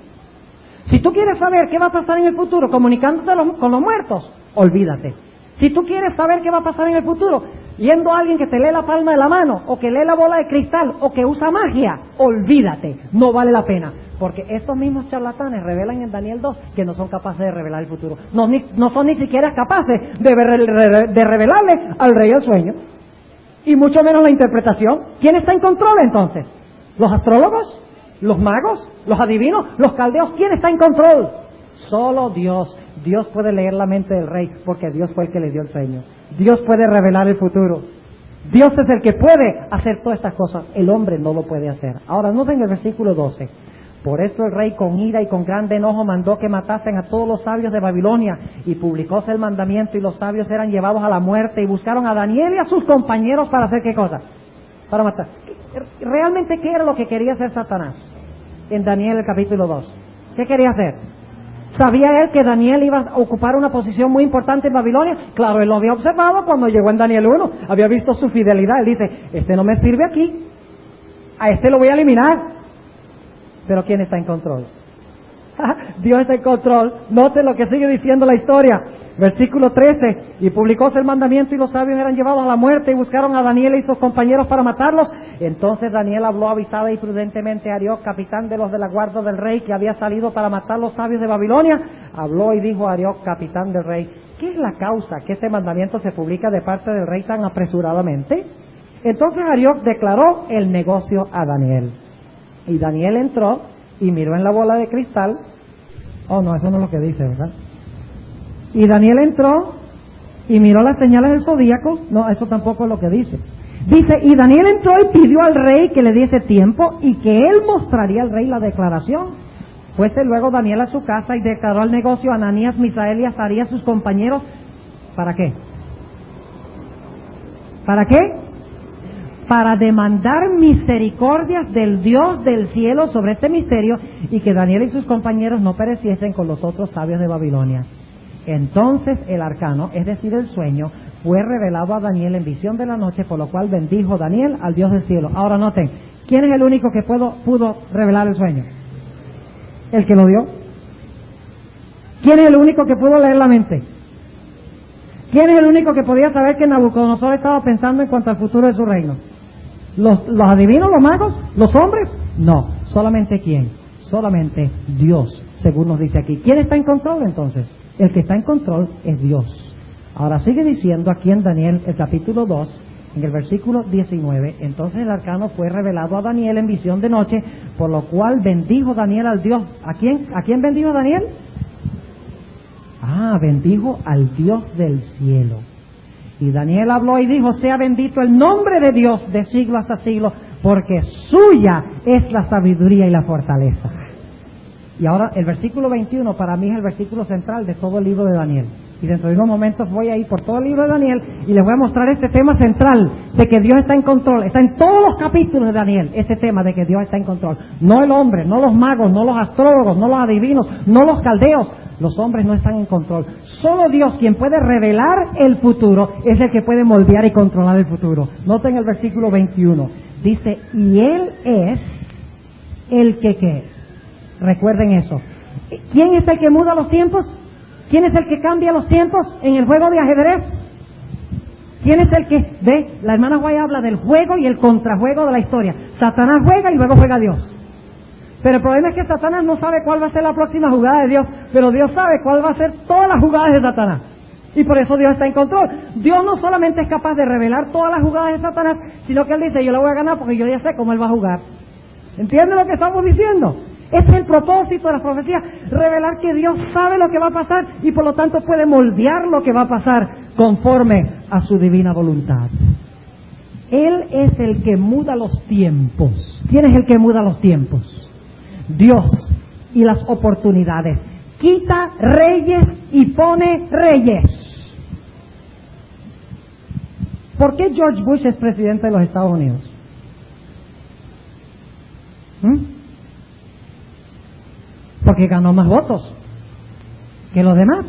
Si tú quieres saber qué va a pasar en el futuro comunicándote con los muertos, olvídate. Si tú quieres saber qué va a pasar en el futuro yendo a alguien que te lee la palma de la mano, o que lee la bola de cristal, o que usa magia, olvídate, no vale la pena. Porque estos mismos charlatanes revelan en Daniel 2 que no son capaces de revelar el futuro. No son ni siquiera capaces de revelarle al rey el sueño, y mucho menos la interpretación. ¿Quién está en control entonces? ¿Los astrólogos? ¿Los magos? ¿Los adivinos? ¿Los caldeos? ¿Quién está en control? Solo Dios. Dios puede leer la mente del rey porque Dios fue el que le dio el sueño. Dios puede revelar el futuro. Dios es el que puede hacer todas estas cosas. El hombre no lo puede hacer. Ahora noten el versículo 12. Por esto el rey con ira y con grande enojo mandó que matasen a todos los sabios de Babilonia, y publicóse el mandamiento, y los sabios eran llevados a la muerte, y buscaron a Daniel y a sus compañeros para hacer ¿qué cosa? Para matar. ¿Realmente qué era lo que quería hacer Satanás en Daniel el capítulo 2? ¿Qué quería hacer? ¿Sabía él que Daniel iba a ocupar una posición muy importante en Babilonia? Claro, él lo había observado cuando llegó en Daniel 1, había visto su fidelidad. Él dice, este no me sirve aquí, a este lo voy a eliminar. Pero ¿quién está en control? Dios está en control. Noten lo que sigue diciendo la historia. Versículo 13. Y publicóse el mandamiento, y los sabios eran llevados a la muerte, y buscaron a Daniel y sus compañeros para matarlos. Entonces Daniel habló avisada y prudentemente a Arioc, capitán de los de la guardia del rey, que había salido para matar los sabios de Babilonia. Habló y dijo a Arioc, capitán del rey, ¿qué es la causa que este mandamiento se publica de parte del rey tan apresuradamente? Entonces Arioc declaró el negocio a Daniel. Y Daniel entró y miró en la bola de cristal. Oh, no, eso no es lo que dice, ¿verdad? Y Daniel entró y miró las señales del zodíaco. No, eso tampoco es lo que dice. Dice, y Daniel entró y pidió al rey que le diese tiempo y que él mostraría al rey la declaración. Fuese luego Daniel a su casa y declaró el negocio a Ananías, Misael y Azarías, sus compañeros. ¿Para qué? ¿Para qué? Para demandar misericordias del Dios del cielo sobre este misterio, y que Daniel y sus compañeros no pereciesen con los otros sabios de Babilonia. Entonces el arcano, es decir, el sueño, fue revelado a Daniel en visión de la noche, por lo cual bendijo Daniel al Dios del cielo. Ahora noten, ¿quién es el único que pudo revelar el sueño? El que lo dio. ¿Quién es el único que pudo leer la mente? ¿Quién es el único que podía saber que Nabucodonosor estaba pensando en cuanto al futuro de su reino? ¿Los adivinos, los magos, los hombres? No, solamente ¿quién? Solamente Dios, según nos dice aquí. ¿Quién está en control entonces? El que está en control es Dios. Ahora sigue diciendo aquí en Daniel, el capítulo 2, en el versículo 19, entonces el arcano fue revelado a Daniel en visión de noche, por lo cual bendijo Daniel al Dios. ¿A quién bendijo Daniel? Bendijo al Dios del cielo. Y Daniel habló y dijo, sea bendito el nombre de Dios de siglo hasta siglo, porque suya es la sabiduría y la fortaleza. Y ahora el versículo 21 para mí es el versículo central de todo el libro de Daniel. Y dentro de unos momentos voy a ir por todo el libro de Daniel y les voy a mostrar este tema central de que Dios está en control. Está en todos los capítulos de Daniel, este tema de que Dios está en control. No el hombre, no los magos, no los astrólogos, no los adivinos, no los caldeos. Los hombres no están en control. Solo Dios, quien puede revelar el futuro, es el que puede moldear y controlar el futuro. Noten el versículo 21. Dice, y Él es el que ¿qué? Recuerden eso. ¿Quién es el que muda los tiempos? ¿Quién es el que cambia los tiempos en el juego de ajedrez? ¿Quién es el que ve? La hermana Guay habla del juego y el contrajuego de la historia. Satanás juega y luego juega Dios. Pero el problema es que Satanás no sabe cuál va a ser la próxima jugada de Dios, pero Dios sabe cuál va a ser todas las jugadas de Satanás. Y por eso Dios está en control. Dios no solamente es capaz de revelar todas las jugadas de Satanás, sino que Él dice, yo le voy a ganar porque yo ya sé cómo Él va a jugar. ¿Entienden lo que estamos diciendo? Ese es el propósito de las profecías, revelar que Dios sabe lo que va a pasar y por lo tanto puede moldear lo que va a pasar conforme a su divina voluntad. Él es el que muda los tiempos. ¿Quién es el que muda los tiempos? Dios y las oportunidades. Quita reyes y pone reyes. ¿Por qué George Bush es presidente de los Estados Unidos? Porque ganó más votos que los demás,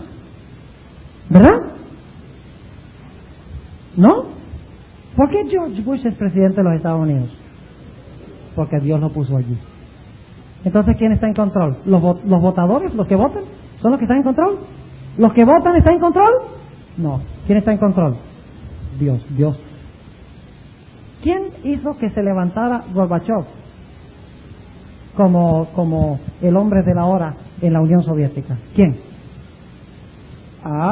¿verdad? ¿No? ¿Por qué George Bush es presidente de los Estados Unidos? Porque Dios lo puso allí. Entonces, ¿quién está en control? ¿Los votadores? ¿Los que votan? ¿Son los que están en control? ¿Los que votan están en control? No. ¿Quién está en control? Dios. ¿Quién hizo que se levantara Gorbachev como el hombre de la hora en la Unión Soviética? ¿Quién?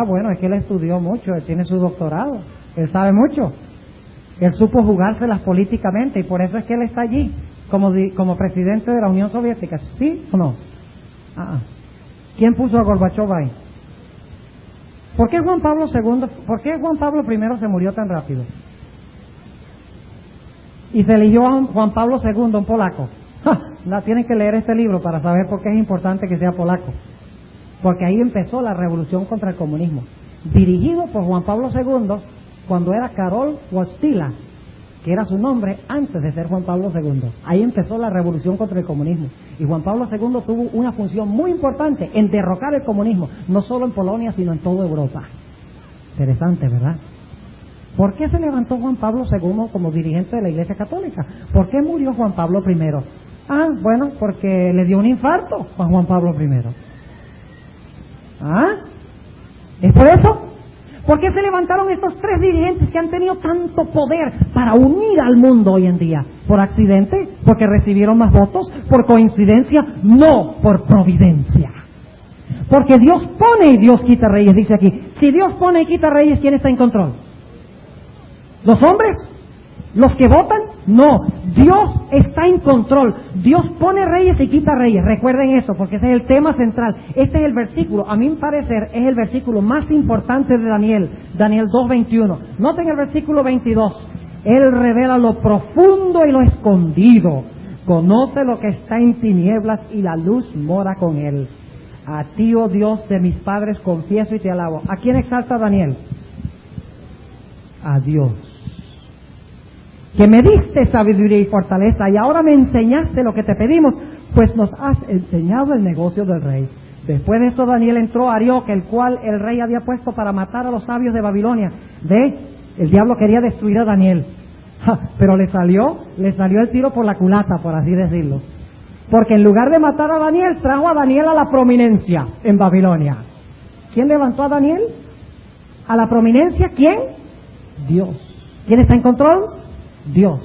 Bueno, es que él estudió mucho, él tiene su doctorado, él sabe mucho, él supo jugárselas políticamente y por eso es que él está allí como presidente de la Unión Soviética. ¿Sí o no? ¿Quién puso a Gorbachev ahí? ¿Por qué Juan Pablo I se murió tan rápido? Y se eligió a Juan Pablo II, un polaco. Tienen que leer este libro para saber por qué es importante que sea polaco. Porque ahí empezó la revolución contra el comunismo. Dirigido por Juan Pablo II cuando era Karol Wojtyła, que era su nombre antes de ser Juan Pablo II. Ahí empezó la revolución contra el comunismo. Y Juan Pablo II tuvo una función muy importante en derrocar el comunismo, no solo en Polonia, sino en toda Europa. Interesante, ¿verdad? ¿Por qué se levantó Juan Pablo II como dirigente de la Iglesia Católica? ¿Por qué murió Juan Pablo I? Bueno, porque le dio un infarto a Juan Pablo I. ¿Es por eso? ¿Por qué se levantaron estos tres dirigentes que han tenido tanto poder para unir al mundo hoy en día? ¿Por accidente? ¿Porque recibieron más votos? ¿Por coincidencia? No, por providencia. Porque Dios pone y Dios quita reyes, dice aquí. Si Dios pone y quita reyes, ¿quién está en control? ¿Los hombres? ¿Los que votan? No, Dios está en control. Dios pone reyes y quita reyes. Recuerden eso, porque ese es el tema central. Este es el versículo, a mi parecer, es el versículo más importante de Daniel 2:21. Noten el versículo 22. Él revela lo profundo y lo escondido. Conoce lo que está en tinieblas y la luz mora con él. A ti, oh Dios de mis padres, confieso y te alabo. ¿A quién exalta Daniel? A Dios, que me diste sabiduría y fortaleza, y ahora me enseñaste lo que te pedimos, pues nos has enseñado el negocio del rey. Después de esto Daniel entró a Arioc, el cual el rey había puesto para matar a los sabios de Babilonia. El diablo quería destruir a Daniel, pero le salió el tiro por la culata, por así decirlo. Porque en lugar de matar a Daniel, trajo a Daniel a la prominencia en Babilonia. ¿Quién levantó a Daniel a la prominencia? ¿Quién? Dios. ¿Quién está en control? Dios.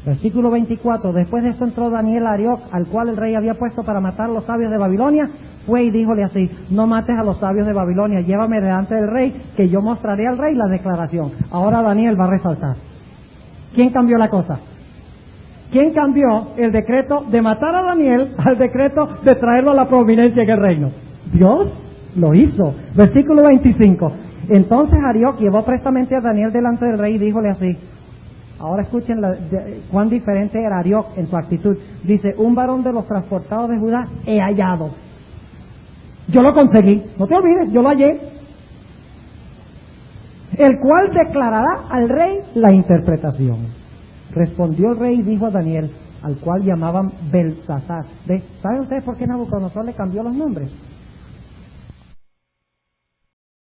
Versículo 24. Después de esto entró Daniel a Arioc, al cual el rey había puesto para matar a los sabios de Babilonia. Fue y díjole así: no mates a los sabios de Babilonia, llévame delante del rey, que yo mostraré al rey la declaración. Ahora Daniel va a resaltar. ¿Quién cambió la cosa? ¿Quién cambió el decreto de matar a Daniel al decreto de traerlo a la prominencia en el reino? Dios lo hizo. Versículo 25. Entonces Arioc llevó prestamente a Daniel delante del rey y díjole así. Ahora escuchen cuán diferente era Arioc en su actitud. Dice: un varón de los transportados de Judá he hallado. Yo lo conseguí, no te olvides, yo lo hallé. El cual declarará al rey la interpretación. Respondió el rey y dijo a Daniel, al cual llamaban Belsasar. ¿Saben ustedes por qué Nabucodonosor le cambió los nombres?